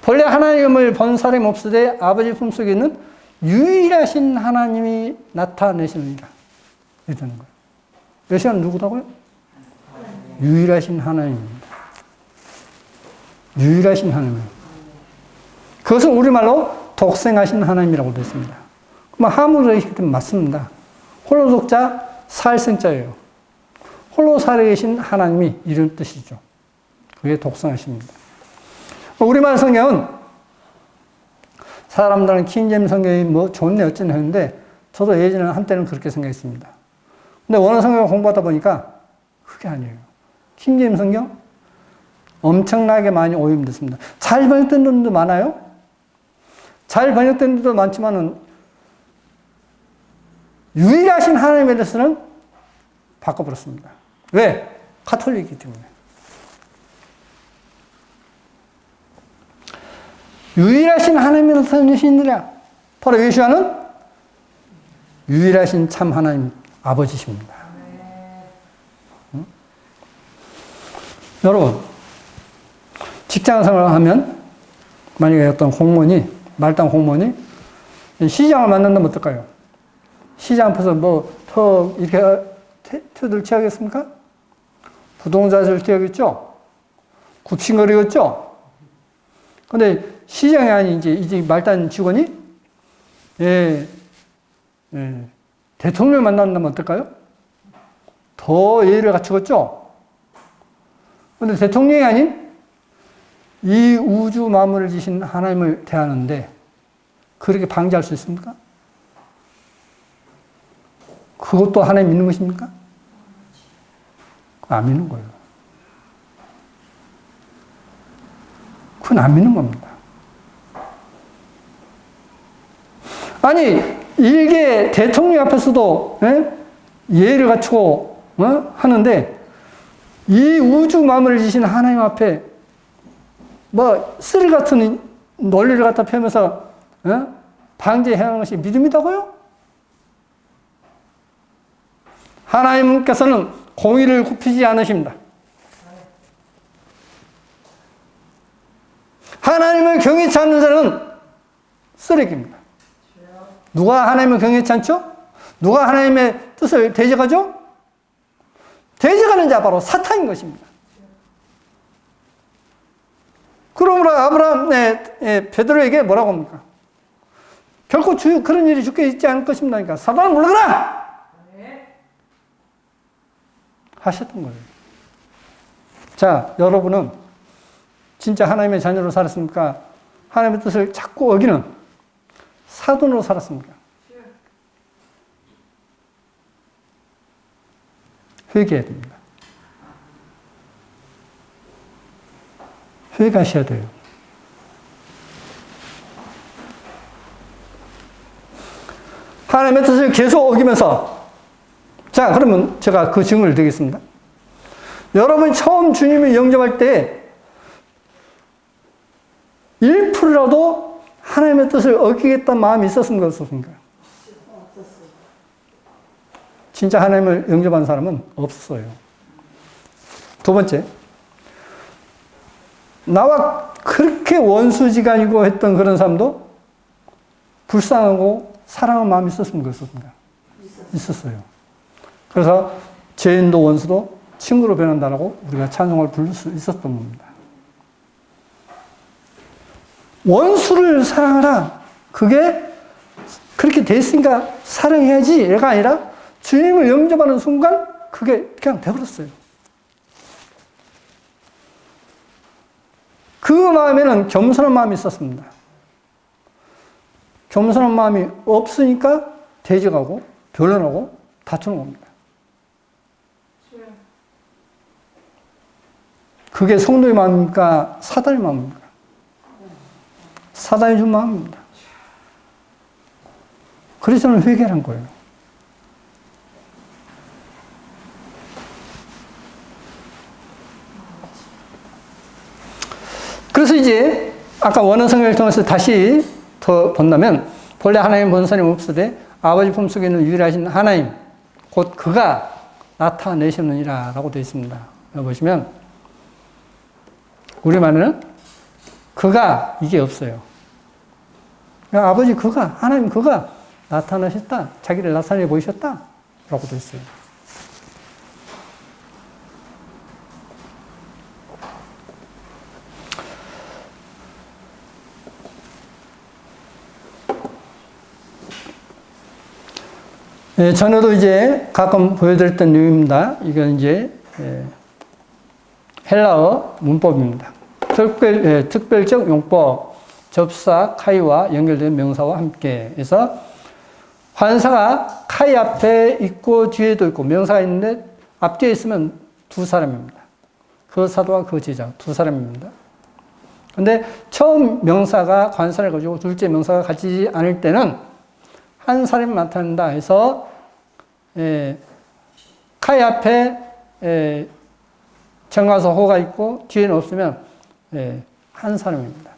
본래 하나님을 본 사람이 없으되 아버지 품속에 있는 유일하신 하나님이 나타내시느니라. 이렇게 되는 거예요. 메시아는 누구다고요? 유일하신 하나님입니다. 유일하신 하나님. 그것은 우리말로 독생하신 하나님이라고 되어 있습니다. 그럼 함으로 얘기할 때 맞습니다. 홀로 독자 살생자예요. 홀로 살아계신 하나님이 이런 뜻이죠. 그게 독성하십니다. 우리말 성경은 사람들은 킹제임스 성경이 뭐 좋네 어쩌네 하는데 저도 예전에 한때는 그렇게 생각했습니다. 근데 원어 성경을 공부하다 보니까 그게 아니에요. 킹제임스 성경 엄청나게 많이 오염됐습니다. 잘 번역된 데도 많아요. 잘 번역된 데도 많지만은 유일하신 하나님에 대해서는 바꿔버렸습니다. 왜? 가톨릭이기 때문에. 유일하신 하나님이 나타나시느냐? 바로 예수와는 유일하신 참 하나님 아버지십니다. 응? 여러분, 직장 생활을 하면 만약에 어떤 공무원이, 말단 공무원이 시장을 만난다면 어떨까요? 시장 앞에서 뭐 턱 이렇게 터들치하겠습니까? 부동자를 띄우겠죠? 굽신거리겠죠? 근데 시장이 아닌 이제 말단 직원이 대통령을 만난다면 어떨까요? 더 예의를 갖추겠죠? 근데 대통령이 아닌 이 우주 만물을 지신 하나님을 대하는데 그렇게 방지할 수 있습니까? 그것도 하나님 믿는 것입니까? 안 믿는 거예요. 그건 안 믿는 겁니다. 아니, 일개 대통령 앞에서도 예의를 갖추고 하는데 이 우주 만물을 지신 하나님 앞에 뭐 쓰리 같은 논리를 갖다 펴면서 방지해야 하는 것이 믿음이다고요? 하나님께서는 공의를 굽히지 않으십니다. 하나님을 경외치 않는 자는 쓰레기입니다. 누가 하나님을 경외치 않죠? 누가 하나님의 뜻을 대적하죠? 대적하는 자 바로 사탄인 것입니다. 그러므로 아브라함, 베드로에게 뭐라고 합니까? 결코 그런 일이 죽게 있지 않을 것입니다. 그러니까 사단을 물러가라! 하셨던 거예요. 자, 여러분은 진짜 하나님의 자녀로 살았습니까? 하나님의 뜻을 자꾸 어기는 사돈으로 살았습니까? 회개해야 됩니다. 회개하셔야 돼요. 하나님의 뜻을 계속 어기면서 자, 그러면 제가 그 증언을 드리겠습니다. 여러분 처음 주님을 영접할 때 1%라도 하나님의 뜻을 어기겠다는 마음이 있었습니까? 없었습니까? 진짜 하나님을 영접한 사람은 없어요. 두 번째, 나와 그렇게 원수지간이고 했던 그런 사람도 불쌍하고 사랑하는 마음이 있었습니까? 없었습니까? 있었어요. 그래서 죄인도 원수도 친구로 변한다라고 우리가 찬송을 부를 수 있었던 겁니다. 원수를 사랑하라. 그게 그렇게 됐으니까 사랑해야지가 아니라 주님을 영접하는 순간 그게 그냥 돼버렸어요. 그 마음에는 겸손한 마음이 있었습니다. 겸손한 마음이 없으니까 대적하고 변론하고 다투는 겁니다. 그게 성도의 마음입니까? 사단의 마음입니까? 사단이 준 마음입니다. 그래서 저는 회개한 거예요. 그래서 이제 아까 원어 성경을 통해서 다시 더 본다면 본래 하나님 본사님 없으되 아버지 품속에 있는 유일하신 하나님 곧 그가 나타내셨느니라 라고 되어 있습니다. 보시면 우리말에는 그가 이게 없어요. 아버지 그가 하나님 그가 나타나셨다. 자기를 나타내 보이셨다 라고 되어 있어요. 전에도 이제 가끔 보여드렸던 내용입니다. 이건 이제 헬라어 문법입니다. 특별적 용법, 접사 카이와 연결된 명사와 함께 해서 관사가 카이 앞에 있고 뒤에도 있고 명사가 있는데 앞뒤에 있으면 두 사람입니다. 그 사도와 그 제자 두 사람입니다. 근데 처음 명사가 관사를 가지고 둘째 명사가 가지지 않을 때는 한 사람이 나타난다 해서 카이 앞에 정관사 호가 있고 뒤에는 없으면 한 사람입니다.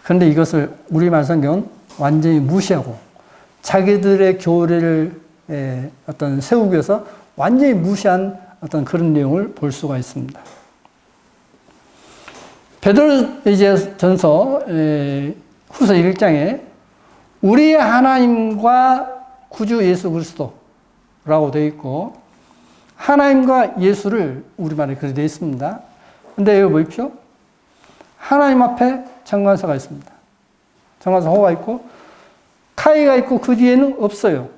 그런데 이것을 우리말 성경은 완전히 무시하고 자기들의 교리를 어떤 세우기 위해서 완전히 무시한 어떤 그런 내용을 볼 수가 있습니다. 베드로 이제 전서 후서 1장에 우리의 하나님과 구주 예수 그리스도라고 되어 있고 하나님과 예수를 우리말에 그렇게 되어 있습니다. 근데 여기 보십시오. 하나님 앞에 정관사가 있습니다. 정관사 호가 있고 카이가 있고 그 뒤에는 없어요.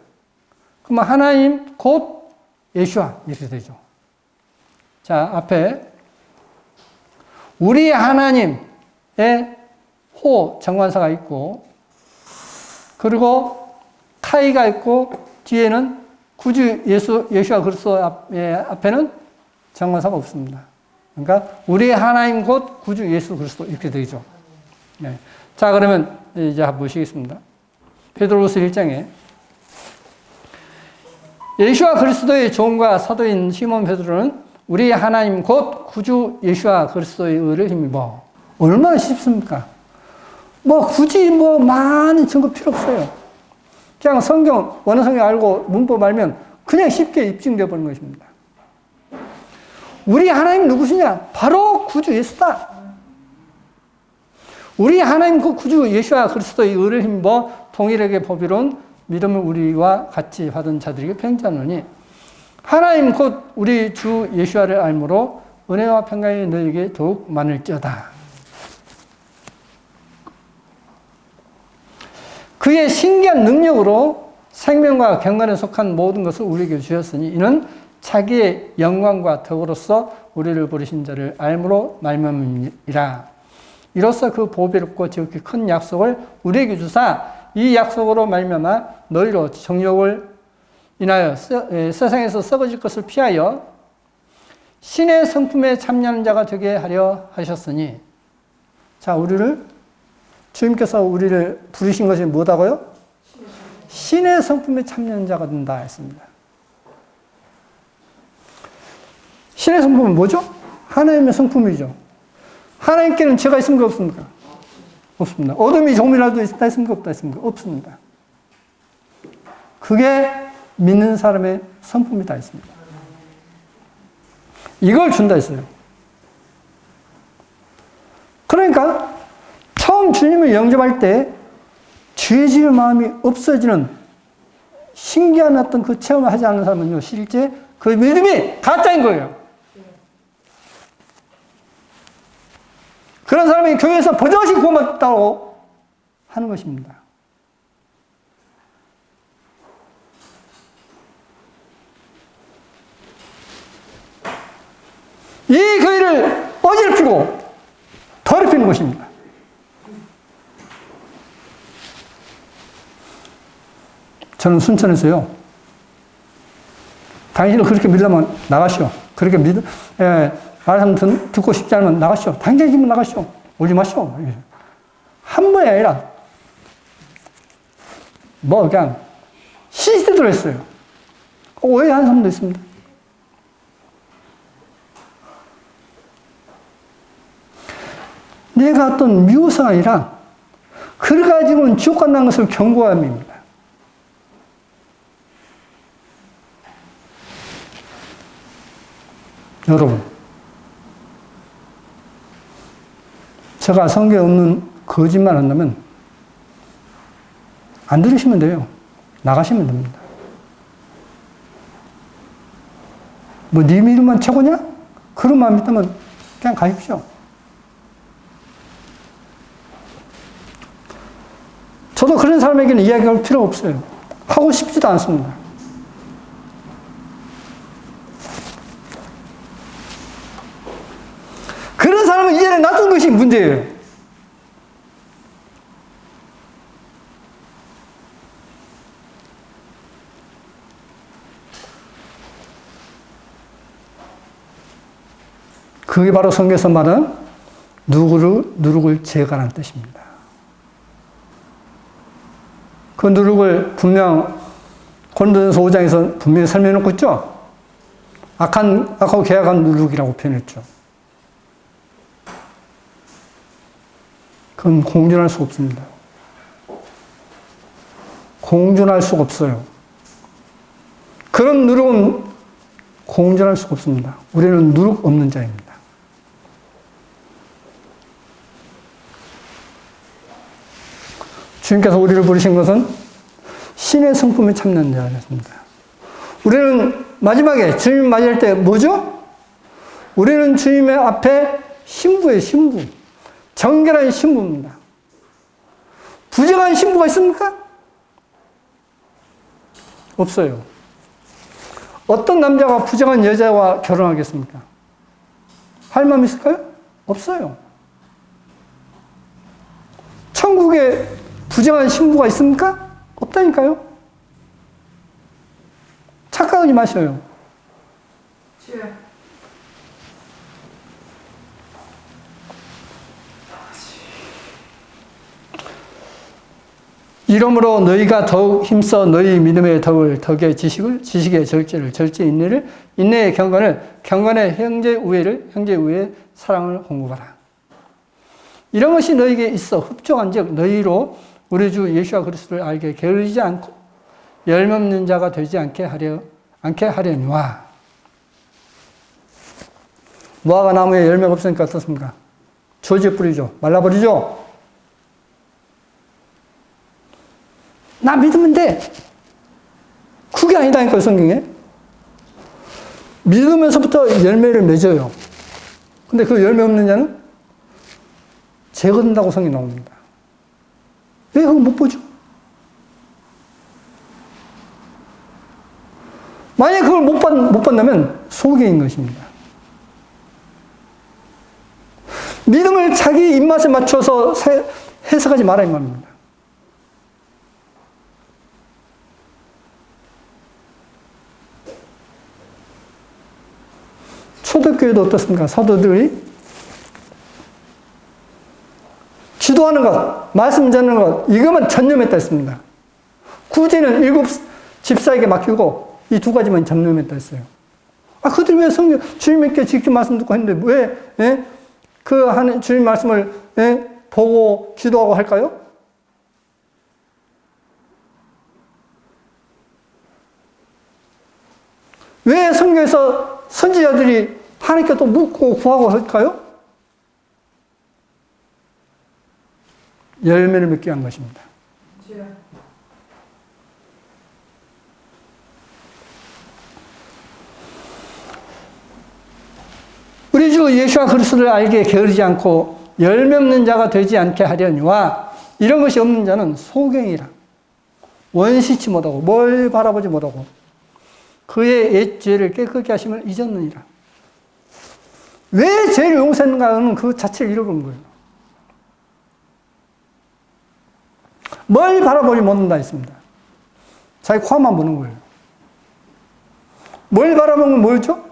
그러면 하나님 곧 예수와 이렇게 되죠. 자, 앞에 우리 하나님의 호 정관사가 있고 그리고 카이가 있고 뒤에는 구주 예수와 그리스도 앞에는 정관사가 없습니다. 그러니까 우리 하나님 곧 구주 예수 그리스도 이렇게 되죠. 네. 자, 그러면 이제 한번 보시겠습니다. 베드로후서 1장에 예수와 그리스도의 종과 사도인 시몬 베드로는 우리 하나님 곧 구주 예수와 그리스도의 의를 힘입어. 얼마나 쉽습니까? 굳이 많은 증거 필요 없어요. 그냥 성경, 원어 성경 알고 문법 알면 그냥 쉽게 입증되어 버리는 것입니다. 우리 하나님 누구시냐? 바로 구주 예수다. 우리 하나님 그 구주 예수와 그리스도의 의를 힘입어 동일하게 법이로운 믿음을 우리와 같이 받은 자들에게 편지하노니 하나님 곧 우리 주 예수와를 알므로 은혜와 평강이 너에게 더욱 많을지어다. 그의 신기한 능력으로 생명과 경건에 속한 모든 것을 우리에게 주셨으니 이는 자기의 영광과 덕으로서 우리를 부르신 자를 알므로 말미암음이라. 이로써 그 보배롭고 지극히 큰 약속을 우리에게 주사 이 약속으로 말미암아 너희로 정욕을 인하여 세상에서 썩어질 것을 피하여 신의 성품에 참여하는 자가 되게 하려 하셨으니. 자, 주님께서 우리를 부르신 것이 뭐다고요? 신의 성품에 참여하는 자가 된다 했습니다. 신의 성품은 뭐죠? 하나님의 성품이죠. 하나님께는 죄가 있습니까? 없습니까? 없습니다. 어둠이 조금이라도 있다 했습니까? 없다 했습니까? 없습니다. 그게 믿는 사람의 성품이다 했습니다. 이걸 준다 했어요. 그러니까 처음 주님을 영접할 때 죄 지을 마음이 없어지는 신기한 어떤 그 체험을 하지 않는 사람은요, 실제 그 믿음이 가짜인 거예요. 그런 사람이 교회에서 버젓이 구원받았다고 하는 것입니다. 이 교회를 어지럽히고 더럽히는 것입니다. 저는 순천에서요, 당신을 그렇게 믿으면 나가시오. 그렇게 말씀 듣고 싶지 않으면 나가시오. 당장 지금 나가시오. 오지 마시오. 한 번이 아니라, 그냥 시시대로 했어요. 오해하는 사람도 있습니다. 내가 어떤 미워서가 아니라, 그래가지고는 지옥 간다는 것을 경고함입니다. 여러분, 제가 성경에 없는 거짓말 한다면 안 들으시면 돼요. 나가시면 됩니다. 네 믿음만 최고냐? 그런 마음 있다면 그냥 가십시오. 저도 그런 사람에게는 이야기할 필요가 없어요. 하고 싶지도 않습니다. 그런 사람은 이제는 놔둔 것이 문제예요. 그게 바로 성경에서 말하는 누룩을 제거하는 뜻입니다. 그 누룩을 분명 고린도전서 5장에서 분명히 설명해놓고 있죠. 악하고 계약한 누룩이라고 표현했죠. 그건 공존할 수가 없습니다. 공존할 수가 없어요. 그런 누룩은 공존할 수가 없습니다. 우리는 누룩 없는 자입니다. 주님께서 우리를 부르신 것은 신의 성품에 참는 자였습니다. 우리는 마지막에 주님 맞이할 때 뭐죠? 우리는 주님의 앞에 신부예요, 신부. 정결한 신부입니다. 부정한 신부가 있습니까? 없어요. 어떤 남자가 부정한 여자와 결혼하겠습니까? 할 마음 있을까요? 없어요. 천국에 부정한 신부가 있습니까? 없다니까요. 착각하지 마셔요. 이러므로 너희가 더욱 힘써 너희 믿음의 덕의 지식의 절제를, 절제의 인내를, 인내의 경건을, 경건의 형제 우애의 사랑을 공급하라. 이런 것이 너희에게 있어 흡족한즉 너희로 우리 주 예수와 그리스도를 알게 게으르지 않고 열매 없는 자가 되지 않게 하려니와. 무화과 나무에 열매가 없으니까 어떻습니까? 조지에 뿌리죠. 말라버리죠. 나 믿으면 돼. 그게 아니다니까요, 성경에. 믿으면서부터 열매를 맺어요. 근데 그 열매 없는 자는 제거된다고 성경이 나옵니다. 왜 그걸 못 보죠? 만약에 그걸 못 본다면 소개인 것입니다. 믿음을 자기 입맛에 맞춰서 해석하지 마라 이 말입니다. 초대교회도 어떻습니까? 사도들이 기도하는 것, 말씀 전하는 것, 이것만 전념했다 했습니다. 구제는 7 집사에게 맡기고 이 2가지만 전념했다 했어요. 그들이 왜 주님께 직접 말씀 듣고 했는데 왜, 주님 말씀을, 보고 기도하고 할까요? 왜 성경에서 선지자들이 하나님께 또 묻고 구하고 할까요? 열매를 맺게 한 것입니다. 우리 주 예수와 그리스도를 알게 게으르지 않고 열매 없는 자가 되지 않게 하려니와 이런 것이 없는 자는 소경이라. 원시치 못하고 뭘 바라보지 못하고 그의 옛 죄를 깨끗게 하심을 잊었느니라. 왜 죄를 용서했는가는 그 자체를 잃어버린 거예요. 뭘 바라보지 못한다 했습니다. 자기 코만 보는 거예요. 뭘 바라보는 건 뭐였죠?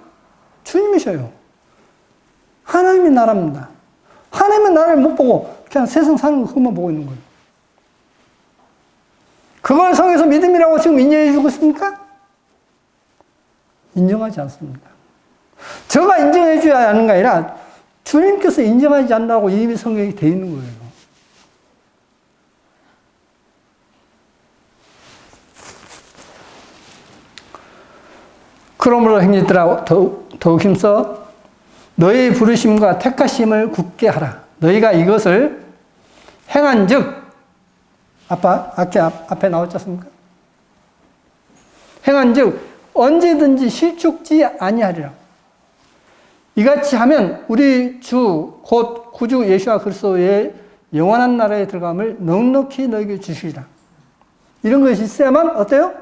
주님이셔요. 하나님의 나라입니다. 하나님의 나라를 못 보고 그냥 세상 사는 거 그것만 보고 있는 거예요. 그걸 성에서 믿음이라고 지금 인정해 주고 있습니까? 인정하지 않습니다. 저가 인정해 줘야 하는 게 아니라 주님께서 인정하지 않는다고 이미 성경이 되어 있는 거예요. 그러므로 형제들아 더욱 힘써 너희 부르심과 택하심을 굳게 하라. 너희가 이것을 행한즉 앞에 나왔지 않습니까? 행한즉 언제든지 실족지 아니하리라. 이같이 하면 우리 주 곧 구주 예수와 그리스도의 영원한 나라에 들어감을 넉넉히 너희에게 주시리라. 이런 것이 있어야만 어때요?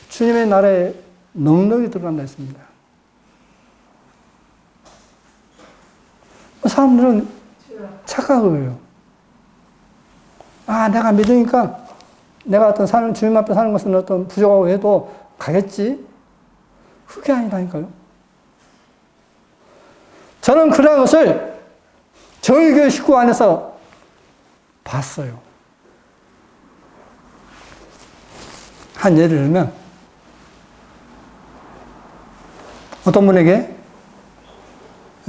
주님의 나라에 넉넉히 들어간다 했습니다. 사람들은 착각을 해요. 내가 믿으니까 내가 주님 앞에 사는 것은 어떤 부족하고 해도 가겠지? 그게 아니라니까요. 저는 그런 것을 저희 교회 식구 안에서 봤어요. 한 예를 들면, 어떤 분에게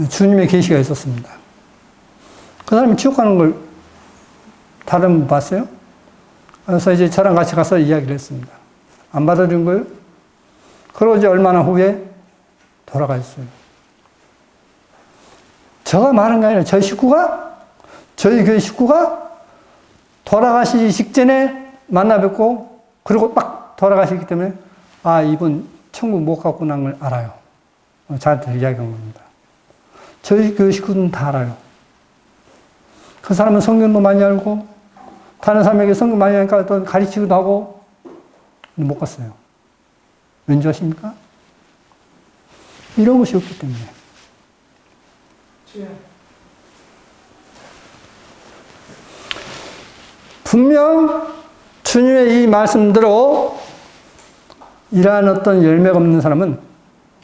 주님의 계시가 있었습니다. 그 사람이 지옥 가는 걸 다른 분 봤어요? 그래서 이제 저랑 같이 가서 이야기를 했습니다. 안 받아준 거예요? 그러고 이제 얼마나 후에 돌아가 있어요. 제가 말한 게 아니라 저희 교회 식구가 돌아가시기 직전에 만나 뵙고 그리고 딱 돌아가시기 때문에 이분 천국 못 갔고 난 걸 알아요. 저한테 이야기한 겁니다. 저희 교회 식구는 다 알아요. 그 사람은 성경도 많이 알고 다른 사람에게 성경 많이 하니까 또 가르치기도 하고 못 갔어요. 왠지 아십니까? 이런 것이 없기 때문에. 분명 주님의 이 말씀대로 이러한 어떤 열매가 없는 사람은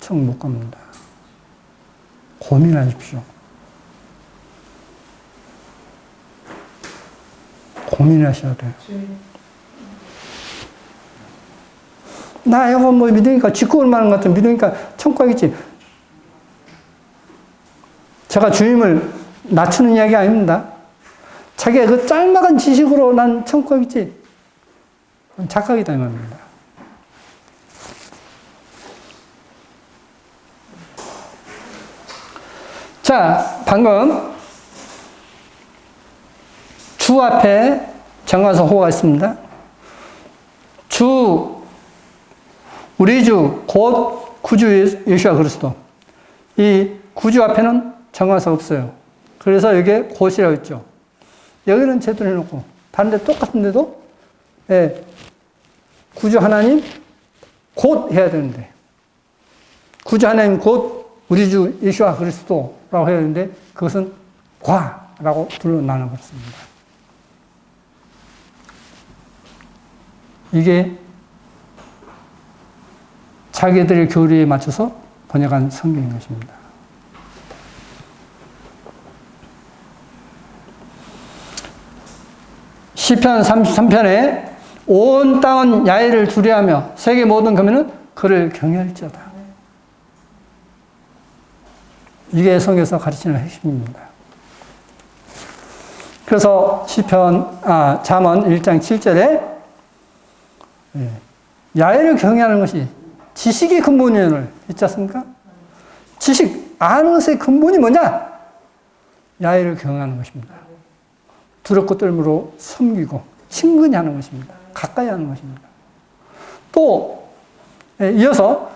천국 못 갑니다. 고민하십시오. 고민하셔야 돼요. 나 이거 믿으니까 직구를 말하는 것 같은 믿으니까 천국 가겠지. 제가 주님을 낮추는 이야기 아닙니다. 자기가 그 짤막한 지식으로 난 천국 가겠지. 착각이다 이 말입니다. 자, 방금 주 앞에 정관사 호가 있습니다. 우리 주, 곧 구주 예수와 그리스도. 이 구주 앞에는 정관사가 없어요. 그래서 여기에 곧이라고 했죠. 여기는 제대로 해놓고, 다른 데 똑같은데도, 구주 하나님, 곧 해야 되는데, 구주 하나님 곧 우리 주 예수와 그리스도라고 해야 되는데, 그것은 과라고 둘로 나눠버렸습니다. 이게 자기들의 교리에 맞춰서 번역한 성경인 것입니다. 시편 33편에 온 땅은 야훼를 두려워하며 세계 모든 거민은 그를 경외할지어다. 이게 성경에서 가르치는 핵심입니다. 그래서 잠언 1장 7절에 야훼를 경외하는 것이 지식의 근본이라고 했지 않습니까? 지식, 아는 것의 근본이 뭐냐? 야훼를 경외하는 것입니다. 두렵고 떨므로 섬기고 친근히 하는 것입니다. 가까이 하는 것입니다. 또 이어서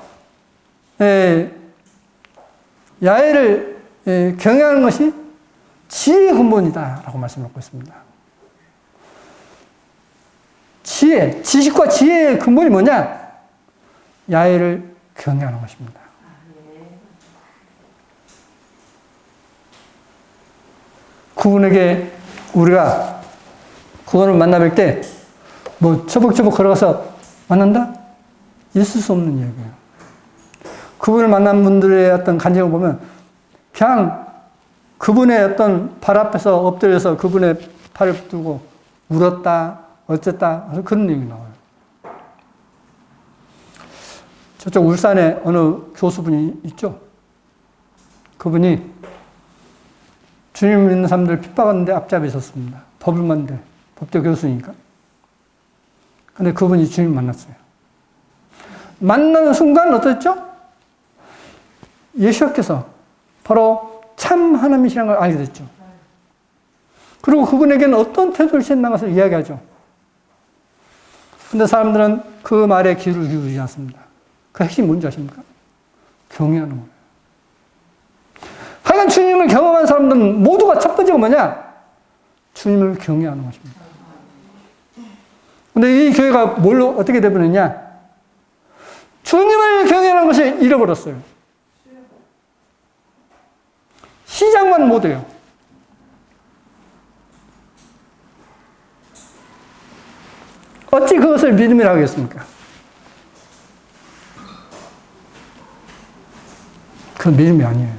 야훼를 경외하는 것이 지혜의 근본이다라고 말씀하고 있습니다. 지식과 지혜의 근본이 뭐냐? 야훼를 경외하는 것입니다. 그분에게 우리가 그분을 만나뵐 때 처벅처벅 걸어가서 만난다? 있을 수 없는 이야기예요. 그분을 만난 분들의 어떤 간증을 보면 그냥 그분의 어떤 발 앞에서 엎드려서 그분의 팔을 붙들고 울었다, 어쨌다, 그런 얘기 나와요. 저쪽 울산에 어느 교수분이 있죠. 그분이 주님 믿는 사람들 핍박하는데 앞잡이 있었습니다. 법을만데 법대 교수니까. 근데 그분이 주님 만났어요. 만나는 순간 어땠죠? 예수께서 바로 참 하나님이시라는 걸 알게 됐죠. 그리고 그분에게는 어떤 태도를 취했나 것을 이야기하죠. 근데 사람들은 그 말에 귀를 기울이지 않습니다. 그 핵심이 뭔지 아십니까? 경외하는 거예요. 하여간 주님을 경험한 사람들은 모두가 첫 번째가 뭐냐? 주님을 경외하는 것입니다. 근데 이 교회가 뭘로 어떻게 되버렸냐? 주님을 경외하는 것을 잃어버렸어요. 시작만 못해요. 어찌 그것을 믿음이라 하겠습니까? 그건 믿음이 아니에요.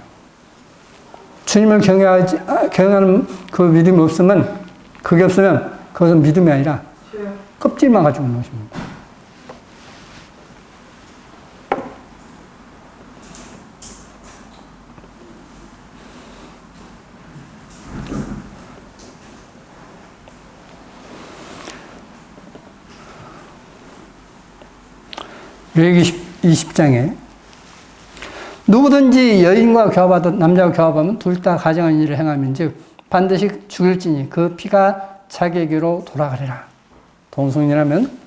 주님을 경외하는 그 믿음이 없으면, 그게 없으면 그것은 믿음이 아니라 껍질만 가지고 있는 것입니다. 레위기 20장에 누구든지 여인과 교합하든 남자와 교합하면 둘 다 가정한 일을 행하면즉 반드시 죽일지니 그 피가 자기에게로 돌아가리라. 동성이라면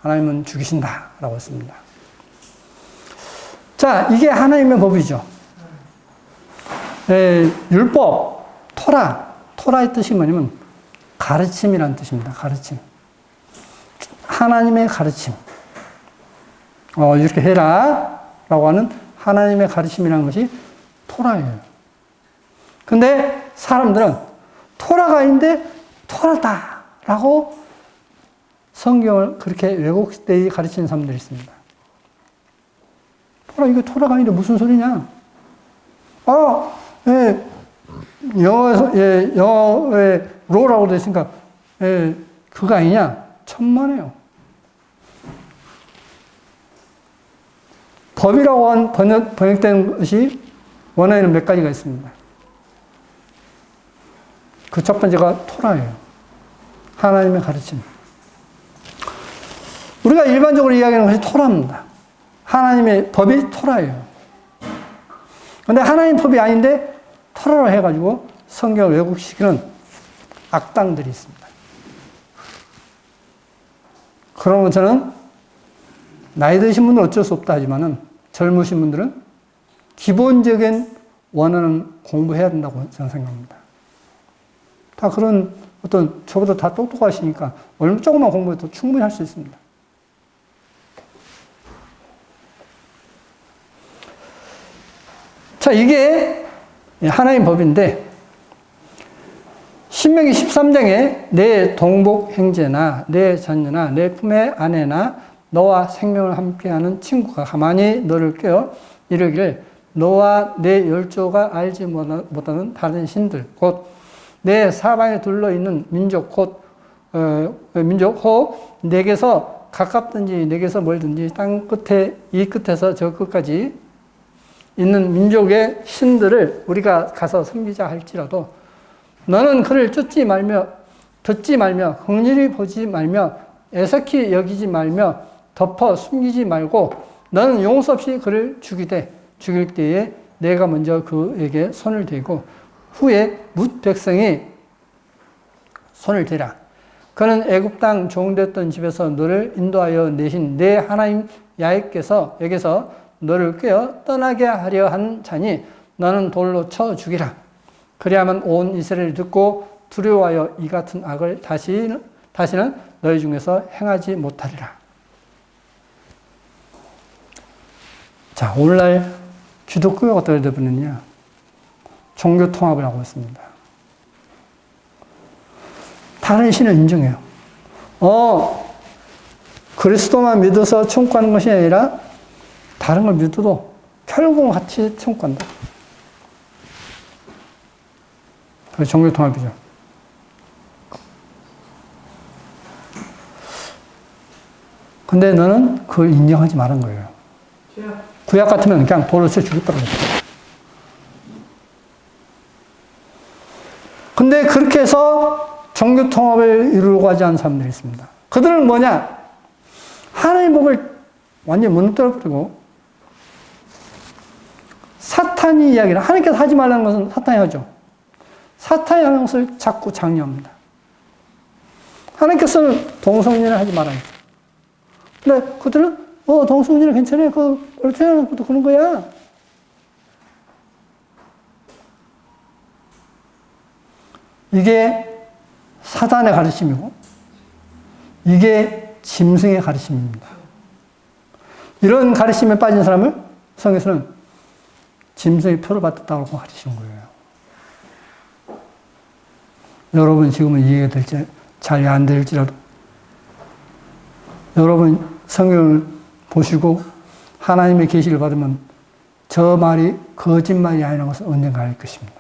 하나님은 죽이신다 라고 했습니다. 자, 이게 하나님의 법이죠. 율법, 토라의 뜻이 뭐냐면 가르침이라는 뜻입니다. 가르침. 하나님의 가르침. 이렇게 해라 라고 하는 하나님의 가르침이라는 것이 토라예요. 근데 사람들은 토라가 아닌데 토라다 라고 성경을 그렇게 왜곡되이 가르치는 사람들이 있습니다. 이게 토라가 아닌데 무슨 소리냐? 영어에 로라고 되어 있으니까 그거 아니냐? 천만에요. 법이라고 번역된 것이 원어에는 몇 가지가 있습니다. 그 첫 번째가 토라예요. 하나님의 가르침. 우리가 일반적으로 이야기하는 것이 토라입니다. 하나님의 법이 토라예요. 그런데 하나님 법이 아닌데 토라로 해가지고 성경을 왜곡시키는 악당들이 있습니다. 그러면 저는 나이 드신 분은 어쩔 수 없다 하지만은 젊으신 분들은 기본적인 원어는 공부해야 된다고 저는 생각합니다. 다 그런 어떤 저보다 다 똑똑하시니까 얼마 조금만 공부해도 충분히 할 수 있습니다. 자, 이게 하나님 법인데 신명기 13장에 내 동복 형제나 내 자녀나 내 품의 아내나 너와 생명을 함께하는 친구가 가만히 너를 꿰어 이르기를 너와 내 열조가 알지 못하는 다른 신들 곧 내 사방에 둘러있는 민족 혹 내게서 가깝든지 내게서 멀든지 땅 끝에 이 끝에서 저 끝까지 있는 민족의 신들을 우리가 가서 섬기자 할지라도 너는 그를 쫓지 말며 듣지 말며 긍휼히 보지 말며 애석히 여기지 말며 덮어 숨기지 말고 너는 용서 없이 그를 죽일 때에 내가 먼저 그에게 손을 대고 후에 뭇 백성이 손을 대라. 그는 애굽 땅 종됐던 집에서 너를 인도하여 내신 내 하나님 야훼께서 너를 꿰어 떠나게 하려 한 자니 너는 돌로 쳐 죽이라. 그리하면 온 이스라엘이 듣고 두려워하여 이 같은 악을 다시는 너희 중에서 행하지 못하리라. 자, 오늘날 기독교가 어떻게 되버렸냐? 종교 통합을 하고 있습니다. 다른 신을 인정해요. 그리스도만 믿어서 천국 가는 것이 아니라 다른 걸 믿어도 결국은 같이 천국 간다. 그게 종교 통합이죠. 근데 너는 그걸 인정하지 말은 거예요. 구약 같으면 그냥 돌을 쳐 죽였다고 했어요. 근데 그렇게 해서 종교 통합을 이루려고 하지 않는 사람들이 있습니다. 그들은 뭐냐? 하나님의 법을 완전히 무너뜨려버리고 사탄이 이야기를, 하나님께서 하지 말라는 것은 사탄이 하죠. 사탄이 하는 것을 자꾸 장려합니다. 하나님께서는 동성연애를 하지 말아야죠. 근데 그들은 동성연애 괜찮아요. 원래 태어나서부터 그런 거야. 이게 사단의 가르침이고 이게 짐승의 가르침입니다. 이런 가르침에 빠진 사람을 성경에서는 짐승의 표를 받았다고 가르치는 거예요. 여러분 지금은 이해가 될지 잘 안 될지라도 여러분 성경을 보시고 하나님의 계시를 받으면 저 말이 거짓말이 아니라는 것을 언젠가 알 것입니다.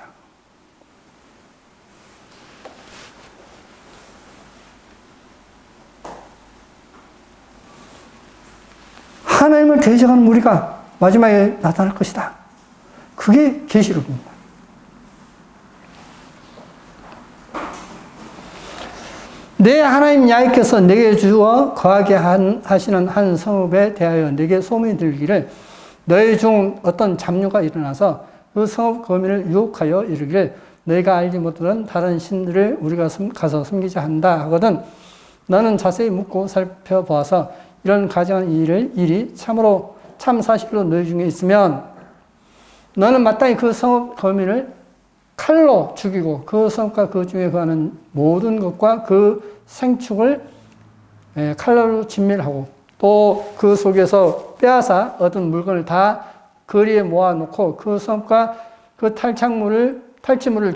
하나님을 대적하는 무리가 마지막에 나타날 것이다. 그게 계시록입니다. 내 하나님 야훼께서 내게 주어 거하게 하시는 한 성읍에 대하여 내게 소문이 들기를 너희 중 어떤 잡류가 일어나서 그 성읍 거민을 유혹하여 이르기를 너희가 알지 못하던 다른 신들을 우리가 가서 섬기자 한다 하거든 너는 자세히 묻고 살펴보아서 이런 가증한 일이 참 사실로 너희 중에 있으면 너는 마땅히 그 성읍 거민을 칼로 죽이고 그 성읍과 그 중에 거하는 모든 것과 그 생축을 칼로 진멸하고 또 그 속에서 빼앗아 얻은 물건을 다 거리에 모아놓고 그 성읍과 그 탈취물을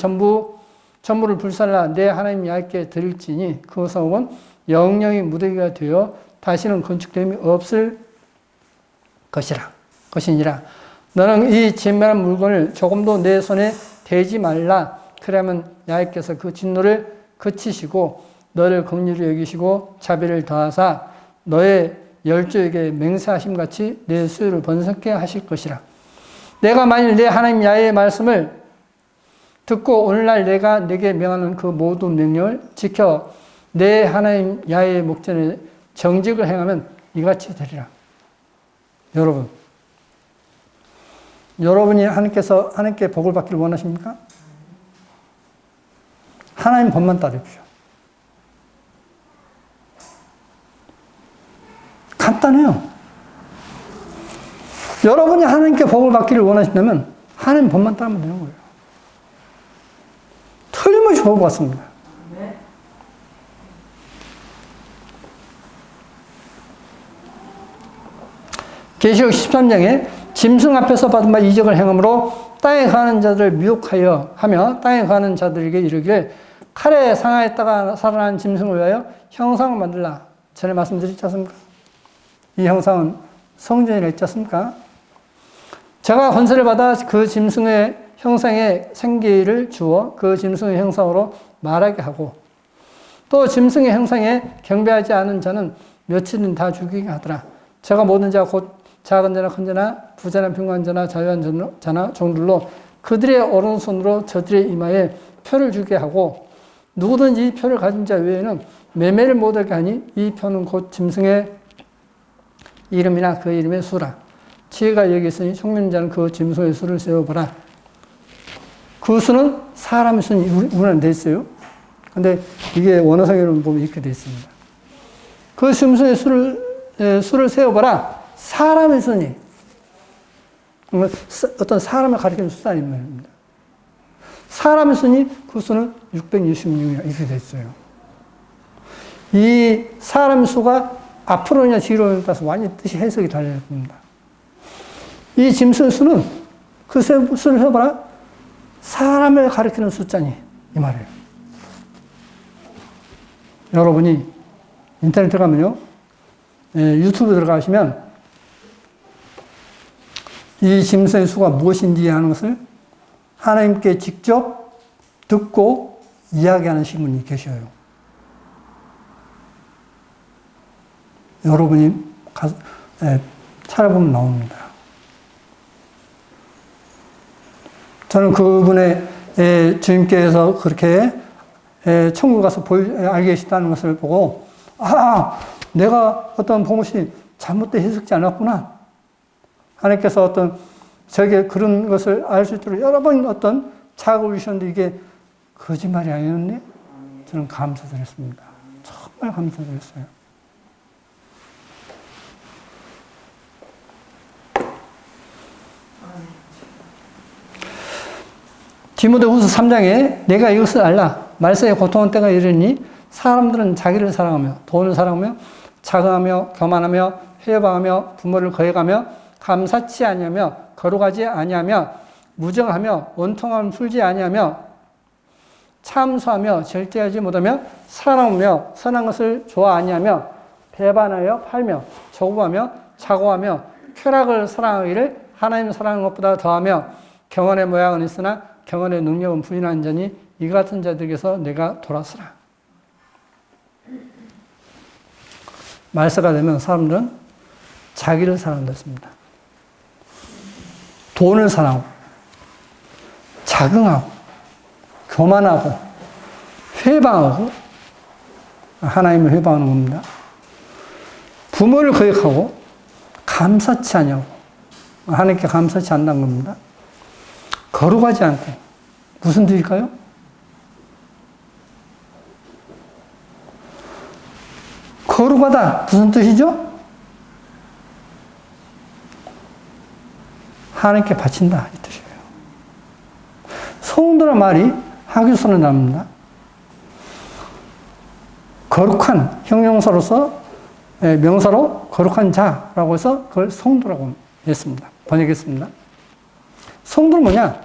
전부를 불살라 내 하나님 야훼께 드릴지니 그 성읍은 영영이 무더기가 되어 다시는 건축됨이 없을 것이니라. 너는 이 진멸한 물건을 조금도 내 손에 대지 말라. 그러면 야훼께서 그 진노를 그치시고 너를 긍휼히 여기시고 자비를 더하사 너의 열조에게 맹세하심 같이 내 수요를 번성케 하실 것이라. 내가 만일 내 하나님 야훼의 말씀을 듣고 오늘날 내가 네게 명하는 그 모든 명령을 지켜 내 하나님 야훼의 목전에 정직을 행하면 이같이 되리라. 여러분이 하나님께 복을 받기를 원하십니까? 하나님 법만 따르십시오. 간단해요. 여러분이 하나님께 복을 받기를 원하신다면 하나님 법만 따르면 되는 거예요. 틀림없이 복을 받습니다. 계시록 13장에 짐승 앞에서 받은 바 이적을 행함으로 땅에 가는 자들을 미혹하여 하며 땅에 가는 자들에게 이르기를 칼에 상하였다가 살아난 짐승을 위하여 형상을 만들라. 전에 말씀드렸지 않습니까? 이 형상은 성전이라 했지 않습니까? 제가 권세를 받아 그 짐승의 형상에 생기를 주어 그 짐승의 형상으로 말하게 하고 또 짐승의 형상에 경배하지 않은 자는 며칠은 다 죽이게 하더라. 제가 모든 자 곧 작은 자나 큰 자나 부자나 평안한 자나 자유한 자나 종들로 그들의 오른손으로 저들의 이마에 표를 주게 하고 누구든지 이 표를 가진 자 외에는 매매를 못하게 하니 이 표는 곧 짐승의 이름이나 그 이름의 수라. 지혜가 여기 있으니 총명한 자는 그 짐승의 수를 세워보라. 그 수는 사람의 수는 우리는 돼 있어요. 근데 이게 원어성에는 보면 이렇게 돼 있습니다. 그 짐승의 수를 세워보라. 사람의 수니. 어떤 사람을 가리키는 수단인 말입니다. 사람의 수니, 그 수는 666이라 이렇게 돼 있어요. 이 사람의 수가 앞으로냐 뒤로냐 따라서 완전히 뜻이 해석이 달라집니다. 이 짐승의 수는 그 수를 해봐라. 사람을 가리키는 숫자니 이 말이에요. 여러분이 인터넷 들어가면요, 유튜브 들어가시면 이 짐승의 수가 무엇인지 하는 것을 하나님께 직접 듣고 이야기하는 신분이 계셔요. 여러분이 찾아보면 나옵니다. 저는 그분의 주님께서 그렇게 천국 가서 알게 계시다는 것을 보고 내가 어떤 봉것이 잘못된 해석지 않았구나. 하나님께서 어떤 저에게 그런 것을 알 수 있도록 여러 번 어떤 자극을 주셨는데 이게 거짓말이 아니었네? 저는 감사드렸습니다. 정말 감사드렸어요. 디모데후서 3장에 내가 이것을 알라. 말세에 고통한 때가 이르니 사람들은 자기를 사랑하며 돈을 사랑하며 자긍하며 교만하며 회방하며 부모를 거역하며 감사치 아니하며 거룩하지 아니하며 무정하며 원통함을 풀지 아니하며 참소하며 절제하지 못하며 사랑하며 선한 것을 좋아 아니하며 배반하여 팔며 조급하며 자고하며 쾌락을 사랑하기를 하나님 사랑하는 것보다 더하며 경건의 모양은 있으나 경건의 능력은 부인한 자니 이 같은 자들에게서 내가 돌아서라. 말세가 되면 사람들은 자기를 사랑한다 했습니다. 돈을 사랑하고 자긍하고 교만하고 회방하고 하나님을 회방하는 겁니다. 부모를 거역하고 감사치 않냐고 하나님께 감사치 않는 겁니다. 거룩하지 않고 무슨 뜻일까요? 거룩하다 무슨 뜻이죠? 하나님께 바친다 이 뜻이에요. 성도란 말이 하교서는 나옵니다. 거룩한 형용사로서 명사로 거룩한 자라고 해서 그걸 성도라고 했습니다. 번역했습니다. 성도는 뭐냐?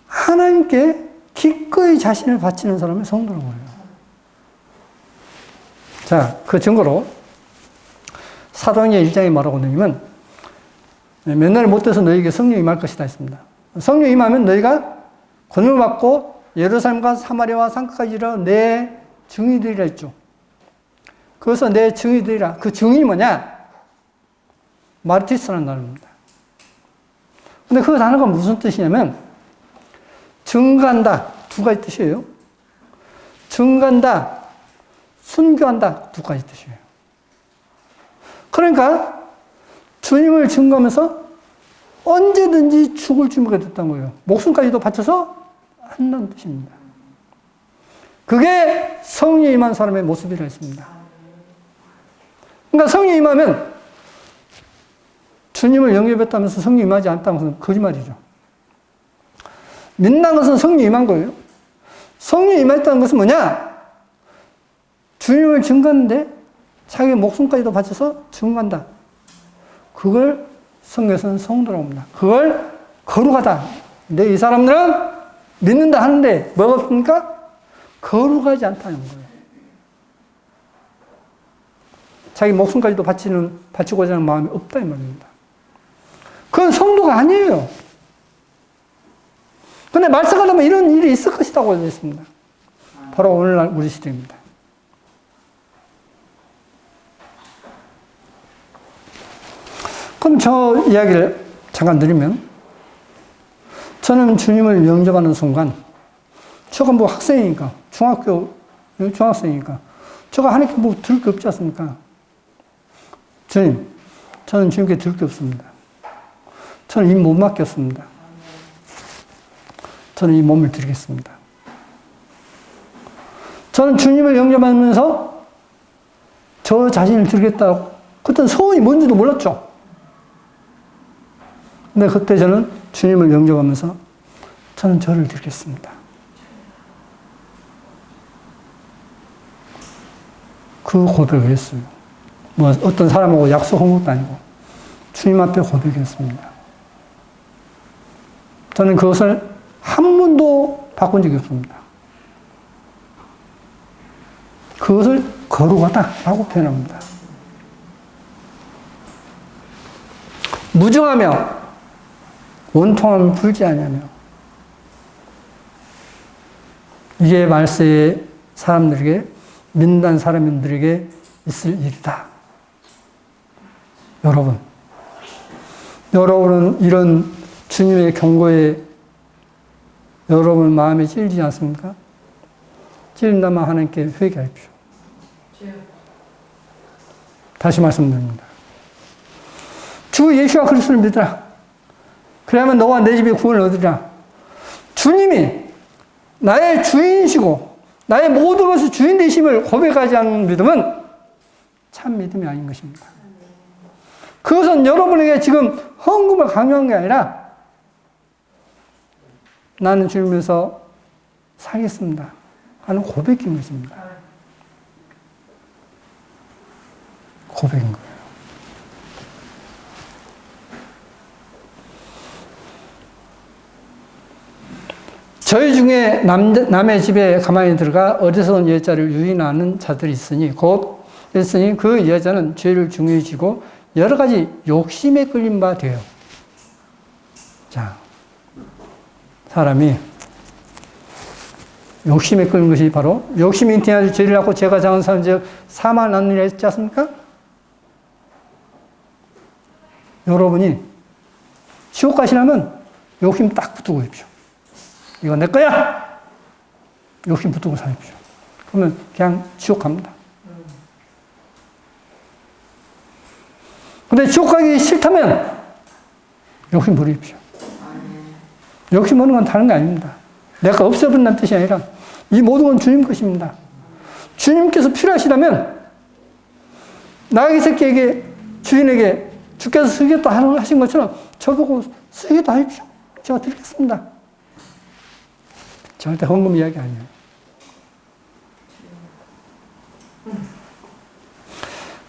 하나님께 기꺼이 자신을 바치는 사람이 성도라고 해요. 자, 그 증거로 사도행전 1장에 뭐라고 하냐면 맨날 못돼서 너희에게 성령이 임할 것이다 했습니다. 성령이 임하면 너희가 권능을 받고 예루살렘과 사마리아와 산까지 이르러 내 증인이 되리라 했죠. 그래서 내 증인이 되리라. 그 증인이 뭐냐? 마르티스라는 단어입니다. 근데 그 단어가 무슨 뜻이냐면 증거한다 두 가지 뜻이에요. 증거한다, 순교한다 두 가지 뜻이에요. 그러니까 주님을 증거하면서 언제든지 죽을 준비가 됐다는 거예요. 목숨까지도 바쳐서 한다는 뜻입니다. 그게 성령이 임한 사람의 모습이라 했습니다. 그러니까 성령이 임하면 주님을 영접했다면서 성령이 임하지 않다는 것은 거짓말이죠. 믿는 것은 성령이 임한 거예요. 성령이 임했다는 것은 뭐냐? 주님을 증거하는데 자기 목숨까지도 바쳐서 증거한다. 그걸 성경에서는 성도라고 합니다. 그걸 거룩하다. 근데 이 사람들은 믿는다 하는데 뭐가 없습니까? 거룩하지 않다는 거예요. 자기 목숨까지도 바치고자 하는 마음이 없다 이 말입니다. 그건 성도가 아니에요. 근데 말세가 되면 이런 일이 있을 것이라고 했습니다. 바로 오늘날 우리 시대입니다. 그럼 저 이야기를 잠깐 드리면, 저는 주님을 영접하는 순간, 제가 뭐 학생이니까, 중학생이니까, 제가 하나님께 뭐 들을 게 없지 않습니까? 주님, 저는 주님께 들을 게 없습니다. 저는 이 못 맡겼습니다. 저는 이 몸을 드리겠습니다. 저는 주님을 영접하면서 저 자신을 드리겠다고, 그때는 소원이 뭔지도 몰랐죠. 근데 그때 저는 주님을 영접하면서 저는 저를 드리겠습니다. 그 고백을 했어요. 뭐 어떤 사람하고 약속한 것도 아니고 주님 앞에 고백했습니다. 저는 그것을 한 번도 바꾼 적이 없습니다. 그것을 거룩하다라고 표현합니다. 무정하며 원통함을 풀지 아니하며, 이게 말세의 사람들에게, 믿는 사람들에게 있을 일이다. 여러분은 이런 주님의 경고에 여러분 마음에 찔리지 않습니까? 찔린다면 하나님께 회개하십시오. 다시 말씀드립니다. 주 예수와 그리스도를 믿으라. 그래야만 너와 내 집에 구원을 얻으리라. 주님이 나의 주인이시고 나의 모든 것을 주인 되심을 고백하지 않는 믿음은 참 믿음이 아닌 것입니다. 그것은 여러분에게 지금 헌금을 강요한 게 아니라 나는 주님에서 살겠습니다 하는 고백인 것입니다. 고백인 거예요. 저희 중에 남의 집에 가만히 들어가 어리석은 여자를 유인하는 자들이 있으니 그 여자는 죄를 중요히 지고 여러 가지 욕심에 끌린 바 돼요. 자, 사람이 욕심에 끌린 것이 바로 욕심이 인티하여 죄를 낳고 죄가 작은 사람 즉 사망을 낳느니라 했지 않습니까? 여러분이 지옥 가시려면 욕심 딱 붙들고 오십시오. 이거 내 거야! 욕심 붙들고 사십시오. 그러면 그냥 지옥 갑니다. 근데 지옥 가기 싫다면 욕심 버리십시오. 욕심 버는 건 다른 게 아닙니다. 내가 없애버린다는 뜻이 아니라 이 모든 건 주님 것입니다. 주님께서 필요하시다면 나귀 새끼에게 주인에게 주께서 쓰겠다 하신 것처럼 저보고 쓰겠다 하십시오. 제가 드리겠습니다. 절대 헌금 이야기 아니에요.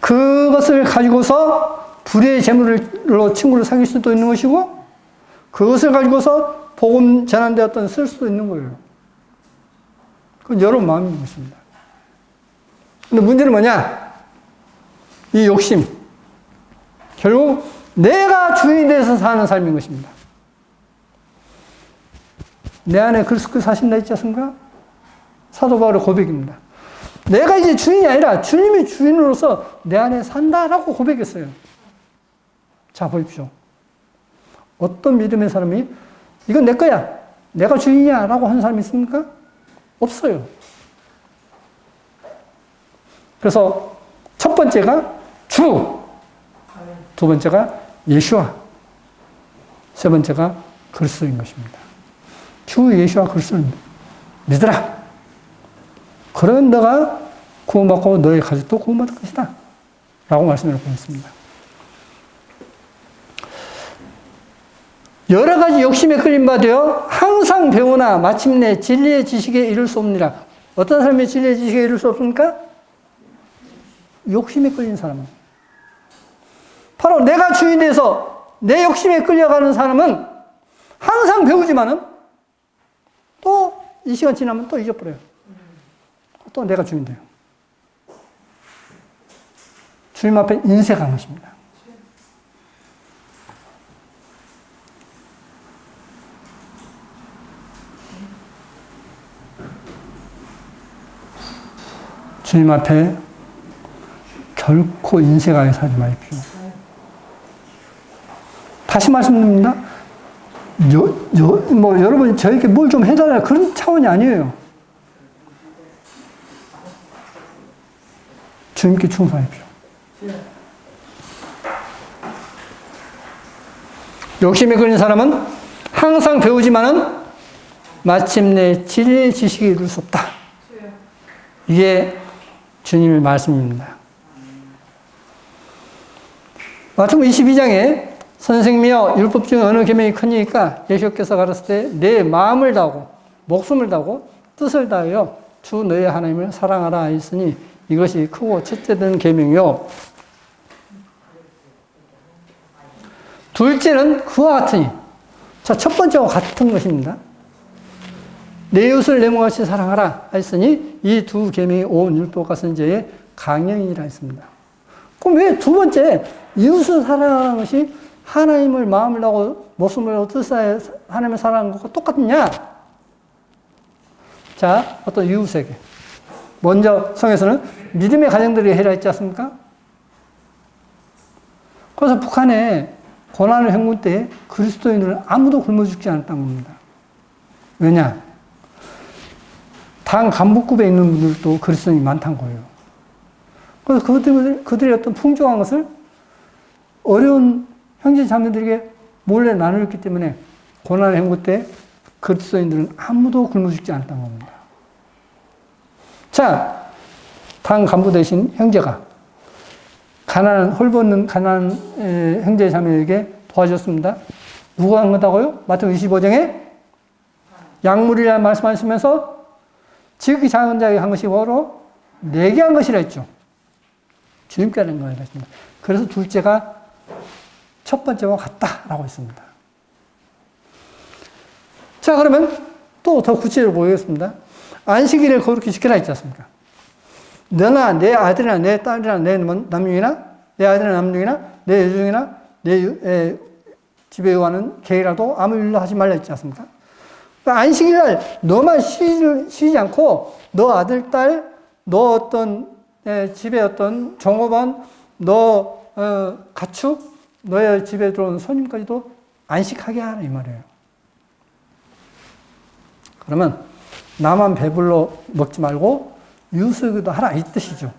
그것을 가지고서 불의의 재물로 친구를 사귈 수도 있는 것이고 그것을 가지고서 복음 전환되었던 쓸 수도 있는 거예요. 그건 여러분 마음인 것입니다. 근데 문제는 뭐냐? 이 욕심. 결국 내가 주인이 돼서 사는 삶인 것입니다. 내 안에 그리스도 사신다 했지 않습니까? 사도 바울의 고백입니다. 내가 이제 주인이 아니라 주님이 주인으로서 내 안에 산다라고 고백했어요. 자, 보십시오. 어떤 믿음의 사람이 이건 내 거야. 내가 주인이야. 라고 하는 사람이 있습니까? 없어요. 그래서 첫 번째가 주. 두 번째가 예수와. 세 번째가 그리스도인 것입니다. 주 예수와 그리스도를 믿으라. 그러면 너가 구원받고 너의 가족도 구원받을 것이다. 라고 말씀을 보냈습니다. 여러 가지 욕심에 끌림 바 되어 항상 배우나 마침내 진리의 지식에 이를 수 없느니라. 어떤 사람이 진리의 지식에 이를 수 없습니까? 욕심에 끌린 사람은. 바로 내가 주인에서 내 욕심에 끌려가는 사람은 항상 배우지만은 또 이 시간 지나면 또 잊어버려요. 또 내가 주인 돼요. 주님 앞에 인색한 것입니다. 주님 앞에 결코 인색하게 살지 마십시오. 다시 말씀드립니다. 여러분 저에게 뭘 좀 해달라 그런 차원이 아니에요. 주님께 충성하십시오. 욕심에 걸린 사람은 항상 배우지만은 마침내 진리의 지식에 이룰 수 없다. 이게 주님의 말씀입니다. 마태복음 22장에 선생님이여 율법 중에 어느 계명이 크니까 예수께서 가르칠 때 내 마음을 다하고 목숨을 다하고 뜻을 다하여 주 너의 하나님을 사랑하라 하였으니 이것이 크고 첫째된 계명이요. 둘째는 그와 같으니. 자, 첫 번째와 같은 것입니다. 내 이웃을 내 몸같이 사랑하라 하였으니 이 두 계명이 온 율법과 선지자의 강령이라 했습니다. 그럼 왜 두 번째 이웃을 사랑하는 것이 하나님을 마음을 다하고 목숨을 다하고 뜻을 하나님을 사랑하는 것과 똑같느냐? 자, 어떤 이웃에게. 먼저 성에서는 믿음의 가정들이 해라 했지 않습니까? 그래서 북한에 고난의 행군 때에 그리스도인들은 아무도 굶어 죽지 않았다는 겁니다. 왜냐? 당 간부급에 있는 분들도 그리스도인이 많다는 거예요. 그래서 그들의 어떤 풍족한 것을 어려운 형제 자매들에게 몰래 나누었기 때문에 고난의 행군 때 그리스도인들은 아무도 굶어 죽지 않았다는 겁니다. 자, 당 간부 대신 형제가 홀벗는 가난한 형제 자매에게 도와줬습니다. 누가 한 거다고요? 마태복음 25장에 약물이라 말씀하시면서 지극히 작은 자에게 한 것이 바로 내게 한 것이라 했죠. 주님께 하는 거라 했습니다. 그래서 둘째가 첫 번째와 같다라고 했습니다. 자, 그러면 또 더 구체적으로 보겠습니다. 안식일을 거룩히 지켜라 했지 않습니까? 너나 내 아들이나 내 딸이나 내 남녀이나 내 아들이나 남녀이나 내 여종이나 내 집에 의하는 개라도 아무 일도 하지 말라 했지 않습니까? 그러니까 안식일날 너만 쉬지 않고 너 아들, 딸, 너 어떤 집에 어떤 종업원, 너 가축, 너의 집에 들어온 손님까지도 안식하게 하라 이 말이에요. 그러면 나만 배불러 먹지 말고 이웃에게도 하라 이 뜻이죠.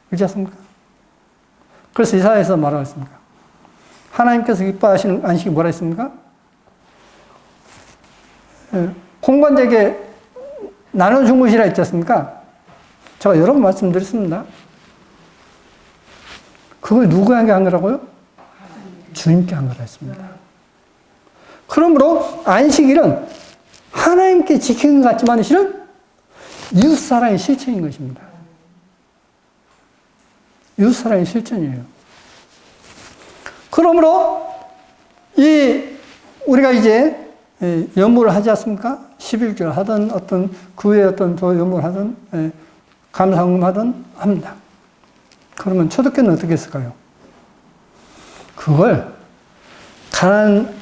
그렇지 않습니까? 그래서 이사야에서 말하고 있습니다. 하나님께서 기뻐하시는 안식이 뭐라 했습니까? 공관제게 나눠준 것이라 했지 않습니까? 제가 여러 번 말씀드렸습니다. 그걸 누구에게 한 거라고요? 주님께 한 거라 했습니다. 그러므로 안식일은 하나님께 지키는 것 같지만 실은 이웃사랑의 실천인 것입니다. 이웃사랑의 실천이에요. 그러므로 우리가 이제 연물을 하지 않습니까? 11절 하든 어떤 그 외에 어떤 더 연물을 하든 감사헌금 하든 합니다. 그러면 초대교회는 어떻게 했을까요? 그걸 가난한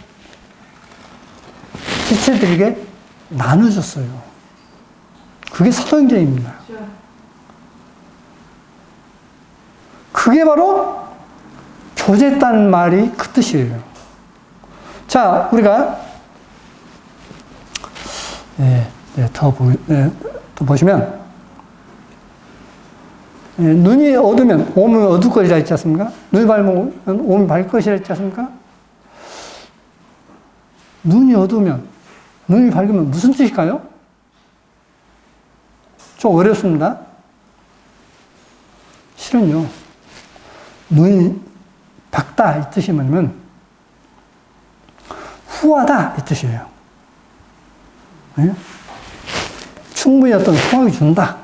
지체들에게 나눠줬어요. 그게 사도행전입니다. 그게 바로 교제했다는 말이 그 뜻이에요. 자, 우리가 더 보시면 눈이 어두면 오면 어둘 것이라 했지 않습니까? 눈이 밝으면 오면 밝을 것이라 했지 않습니까? 눈이 어두면 눈이 밝으면 무슨 뜻일까요? 좀 어렵습니다. 실은요, 눈이 밝다 이 뜻이 뭐냐면 후하다 이 뜻이에요. 네? 충분히 어떤 후하게 준다.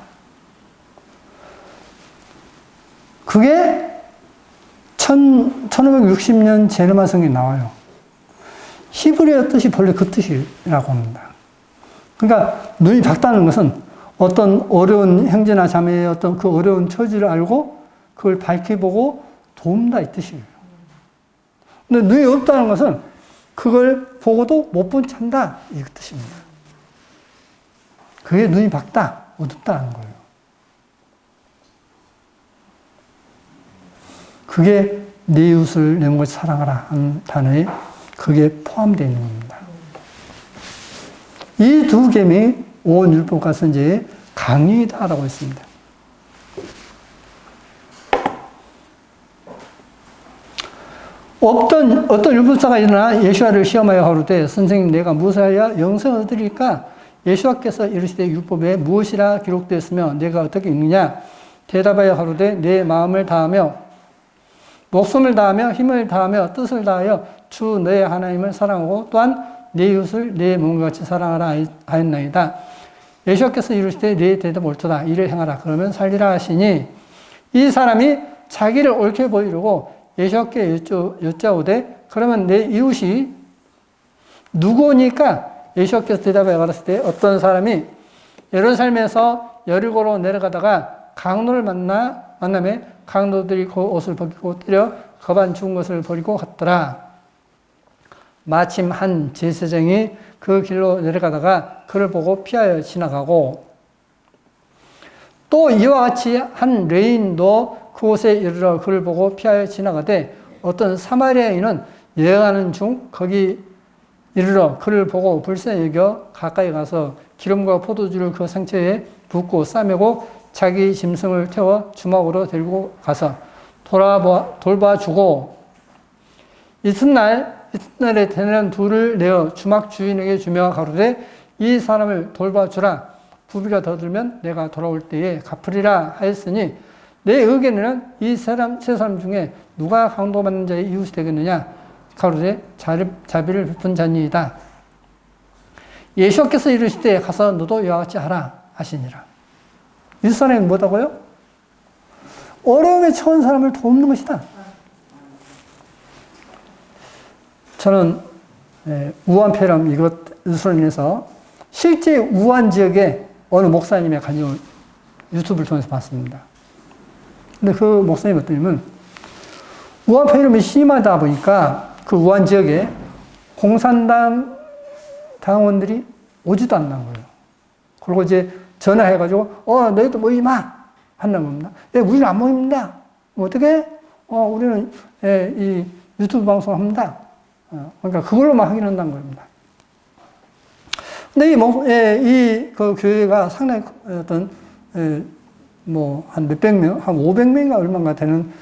그게 1560년 제르만 성경에 나와요. 히브리어 뜻이 본래 그 뜻이라고 합니다. 그러니까 눈이 밝다는 것은 어떤 어려운 형제나 자매의 어떤 그 어려운 처지를 알고 그걸 밝게 보고 도움다 이 뜻이에요. 근데 눈이 어둡다는 것은 그걸 보고도 못 본 찬다 이 뜻입니다. 그게 눈이 밝다, 어둡다는 거예요. 그게 내 이웃을 내 몸을 사랑하라 하는 단어에 그게 포함되어 있는 겁니다. 이 두 계명이 온 율법과 선지의 강령이다라고 했습니다. 어떤 율법사가 일어나 예수와를 시험하여 가로되 선생님 내가 무엇을 하여 영생을 얻으리까? 예수와께서 이르시되 율법에 무엇이라 기록되었으며 내가 어떻게 읽느냐? 대답하여 가로되 내 마음을 다하며 목숨을 다하며 힘을 다하며 뜻을 다하여 주 너의 하나님을 사랑하고 또한 내 이웃을 내 몸과 같이 사랑하라 하였나이다. 예수께서 이르시되 내 대답 옳도다. 이를 행하라. 그러면 살리라 하시니 이 사람이 자기를 옳게 보이려고 예수께 여짜오되 그러면 내 이웃이 누구니까? 예수께서 대답하여 가라사대 어떤 사람이 예루살렘에서 여리고로 내려가다가 강도를 만나매 강도들이 그 옷을 벗기고 때려 거반 죽은 것을 버리고 갔더라. 마침 한 제사장이 그 길로 내려가다가 그를 보고 피하여 지나가고 또 이와 같이 한 레인도 그곳에 이르러 그를 보고 피하여 지나가되 어떤 사마리아인은 여행하는 중 거기 이르러 그를 보고 불쌍히 여겨 가까이 가서 기름과 포도주를 그 상처에 붓고 싸매고 자기 짐승을 태워 주막으로 데리고 가서 돌봐주고 이튿날에 되는 둘을 내어 주막 주인에게 주며 가로되 이 사람을 돌봐주라. 부비가 더 들면 내가 돌아올 때에 갚으리라 하였으니 내 의견에는 이 세 사람 중에 누가 강도받는 자의 이웃이 되겠느냐? 가로되 자비를 베푼 자니이다. 예수께서 이르시되 가서 너도 이와 같이 하라 하시니라. 이 사람이 뭐다고요? 어려움에 처한 사람을 돕는 것이다. 저는 우한폐렴 이것으로 인해서 실제 우한 지역에 어느 목사님의 간증을 유튜브를 통해서 봤습니다. 근데 그 목사님 어떠냐면 우한폐렴이 심하다 보니까 그 우한 지역에 공산당 당원들이 오지도 않는 거예요. 그리고 이제 전화해가지고 너희도 모이지 마! 한다는 겁니다. 우리는 안 모입니다. 어떻게? 우리는 이 유튜브 방송을 합니다. 그러니까 그걸로만 확인한다는 겁니다. 근데 그 교회가 상당히 어떤, 한 몇백 명, 한 500명인가 얼마가 되는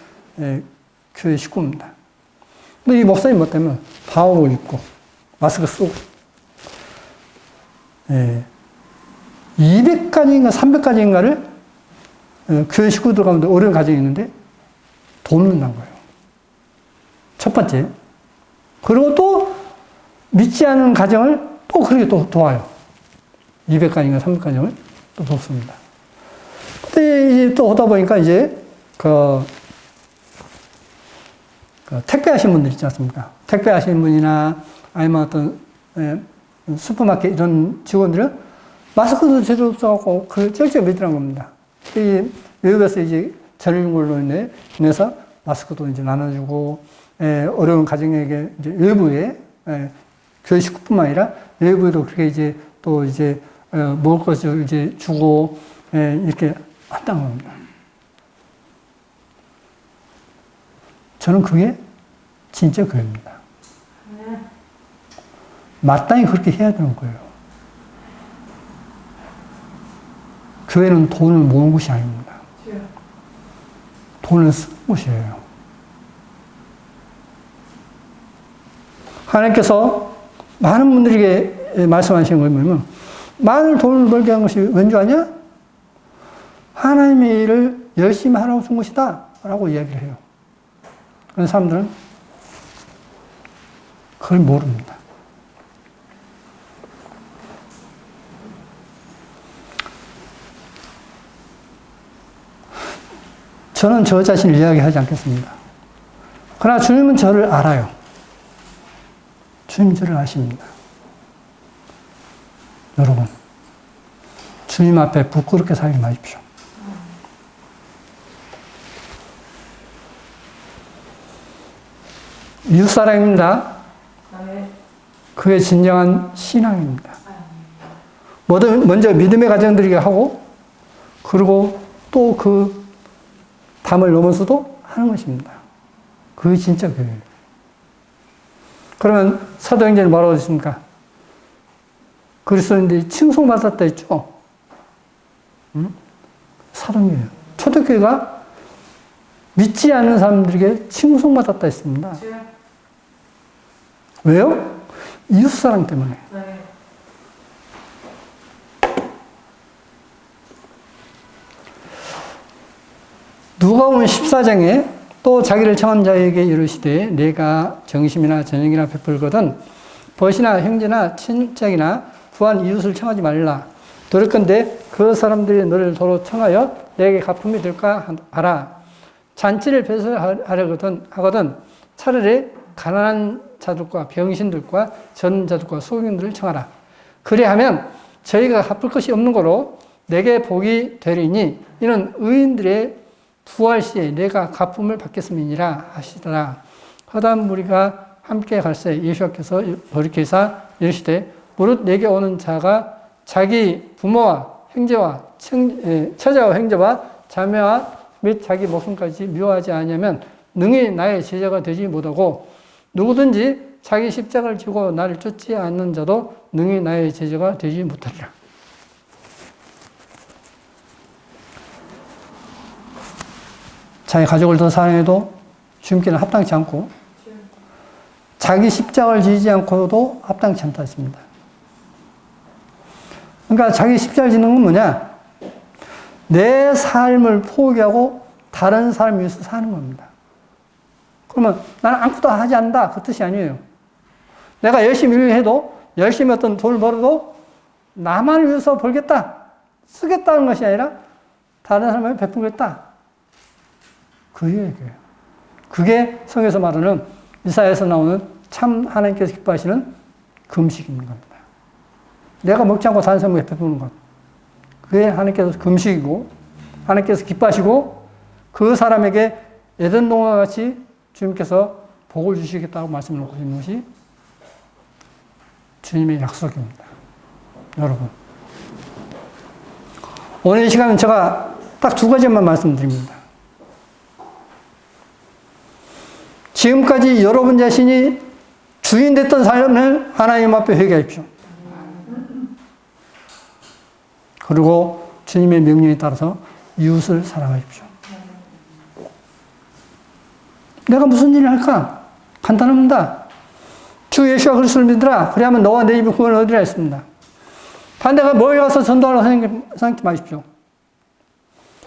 교회 식구입니다. 근데 이 목사님 뭐 때문에 방호복 입고, 마스크 쓰고, 200가지인가 300가지인가를 교회 식구들 가운데 어려운 가정이 있는데 돕는다는 거예요. 첫 번째. 그리고 또 믿지 않은 가정을 또 그렇게 또 도와요. 200가정인가 300가정을 또 돕습니다. 근데 이제 또 오다 보니까 이제 그 택배하시는 분들 있지 않습니까? 택배하시는 분이나 아니면 어떤 슈퍼마켓 이런 직원들은 마스크도 제대로 없어갖고 그 쩔쩔 매더란 겁니다. 이 외국에서 이제 전해준 걸로 인해서 마스크도 이제 나눠주고, 어려운 가정에게 이제 외부에, 교회 식구뿐만 아니라 외부에도 그렇게 이제 또 이제, 먹을 것을 이제 주고, 이렇게 한다는 겁니다. 저는 그게 진짜 교회입니다. 마땅히 그렇게 해야 되는 거예요. 교회는 돈을 모으는 곳이 아닙니다. 돈을 쓰는 곳이에요. 하나님께서 많은 분들에게 말씀하시는 걸 보면, 많은 돈을 벌게 한 것이 왠지 아냐? 하나님의 일을 열심히 하라고 준 것이다. 라고 이야기를 해요. 그런 사람들은 그걸 모릅니다. 저는 저 자신을 이야기하지 않겠습니다. 그러나 주님은 저를 알아요. 주님 저를 아십니다. 여러분, 주님 앞에 부끄럽게 살지 마십시오. 이웃사랑입니다. 그게 진정한 신앙입니다. 먼저 믿음의 가정들에게 하고, 그리고 또 그 담을 넘어서도 하는 것입니다. 그게 진짜 교회예요. 그러면 사도행전에 뭐라고 했습니까? 그리스도인들이 칭송받았다 했죠? 사도행전이에요. 초대교회가 믿지 않는 사람들에게 칭송받았다 했습니다. 왜요? 이웃사랑 때문에. 누가복음 14장에 또 자기를 청한 자에게 이르시되 내가 정심이나 저녁이나 베풀거든 벗이나 형제나 친짝이나 부한 이웃을 청하지 말라. 그럴건대 그 사람들이 너를 도로 청하여 내게 갚음이 될까 하라. 잔치를 배설하거든 차라리 가난한 자들과 병신들과 전자들과 소경들을 청하라. 그리하면 저희가 갚을 것이 없는 거로 내게 복이 되리니 이는 의인들의 부활 시에 내가 갚음을 받겠음이니라 하시더라. 허다한 무리가 함께 갈새 예수께서 돌이키사 이르시되 무릇 내게 오는 자가 자기 부모와 형제와 처자와 형제와 자매와 및 자기 목숨까지 미워하지 아니하면 능히 나의 제자가 되지 못하고 누구든지 자기 십자가를 지고 나를 쫓지 않는 자도 능히 나의 제자가 되지 못하리라. 자기 가족을 더 사랑해도 주님께는 합당치 않고 자기 십자가를 지지 않고도 합당치 않다 했습니다. 그러니까 자기 십자가를 지는 건 뭐냐? 내 삶을 포기하고 다른 사람 위해서 사는 겁니다. 그러면 나는 아무것도 하지 않는다 그 뜻이 아니에요. 내가 열심히 일해도 열심히 어떤 돈을 벌어도 나만 위해서 벌겠다 쓰겠다는 것이 아니라 다른 사람에게 베풀겠다 그 얘기예요. 그게 성에서 말하는 이사야에서 나오는 참 하나님께서 기뻐하시는 금식인 겁니다. 내가 먹지 않고 다른 사람에게 베푸는 것. 그게 하나님께서 금식이고 하나님께서 기뻐하시고 그 사람에게 에덴 동화와 같이 주님께서 복을 주시겠다고 말씀을 놓고 있는 것이 주님의 약속입니다. 여러분. 오늘 이 시간은 제가 딱 두 가지만 말씀드립니다. 지금까지 여러분 자신이 주인 됐던 삶을 하나님 앞에 회개하십시오. 그리고 주님의 명령에 따라서 이웃을 사랑하십시오. 내가 무슨 일을 할까? 간단합니다. 주 예수와 그리스도를 믿으라. 그래야만 너와 내 집이 구원을 얻으리라 했습니다. 반대가 멀리 가서 전도하러 생각지 마십시오.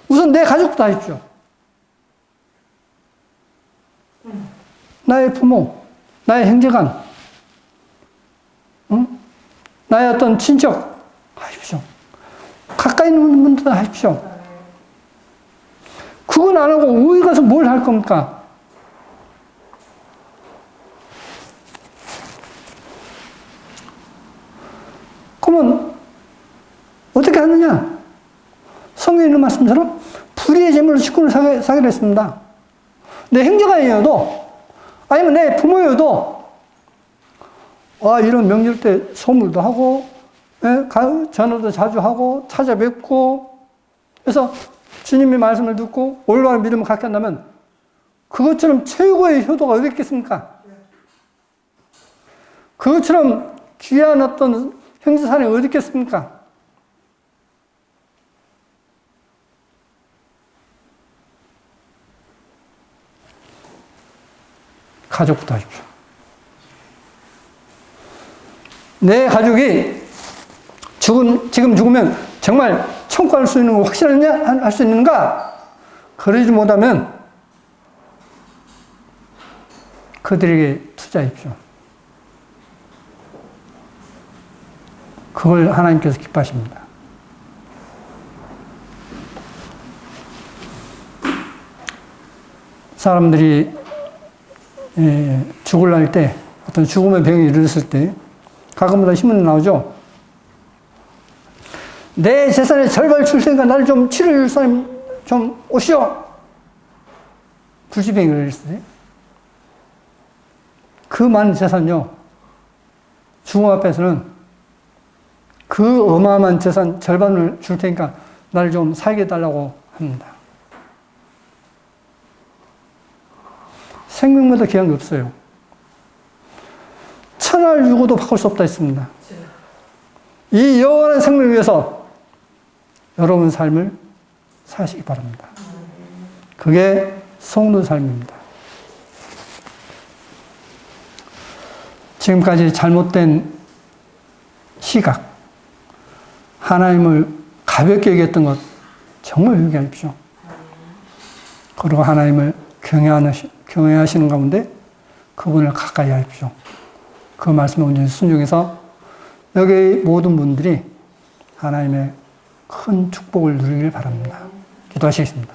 우선 내 가족부터 하십시오. 나의 부모, 나의 형제간, 응? 나의 어떤 친척 하십시오. 가까이 있는 분들 하십시오. 그건 안 하고 우리 가서 뭘 할 겁니까? 그러면 어떻게 하느냐? 성경에 있는 말씀처럼 불의의 재물로 식구를 사기로 했습니다. 내 형제간이어도 아니면 내 부모여도 이런 명절 때 선물도 하고 전화도 자주 하고 찾아뵙고 그래서 주님의 말씀을 듣고 올바른 믿음을 갖게 한다면 그것처럼 최고의 효도가 어디 있겠습니까? 그것처럼 귀한 어떤 형제사랑이 어디 있겠습니까? 가족부터 하십시오. 내 가족이 지금 죽으면 정말 천국할 수 있는 거 확실하냐? 할 수 있는가? 그러지 못하면 그들에게 투자하십시오. 그걸 하나님께서 기뻐하십니다. 사람들이 죽을 날 때, 어떤 죽음의 병이 이르렀을 때, 가끔마다 신문에 나오죠. 내 재산의 절반을 줄 테니까 나를 좀 치료해 줄 사람 좀 오시오. 불치병이 이르렀을 때. 그 많은 재산요, 죽음 앞에서는 그 어마어마한 재산 절반을 줄 테니까 나를 좀 살게 해달라고 합니다. 생명보다 귀한 게 없어요. 천하를 주고도 바꿀 수 없다 했습니다. 이 영원한 생명을 위해서 여러분 삶을 사시기 바랍니다. 그게 성도 삶입니다. 지금까지 잘못된 시각, 하나님을 가볍게 여겼던 것 정말 회개하십시오. 그리고 하나님을 경외하시는 가운데 그분을 가까이 하십시오. 그 말씀에 온전히 순종해서 여기 모든 분들이 하나님의 큰 축복을 누리길 바랍니다. 기도하시겠습니다.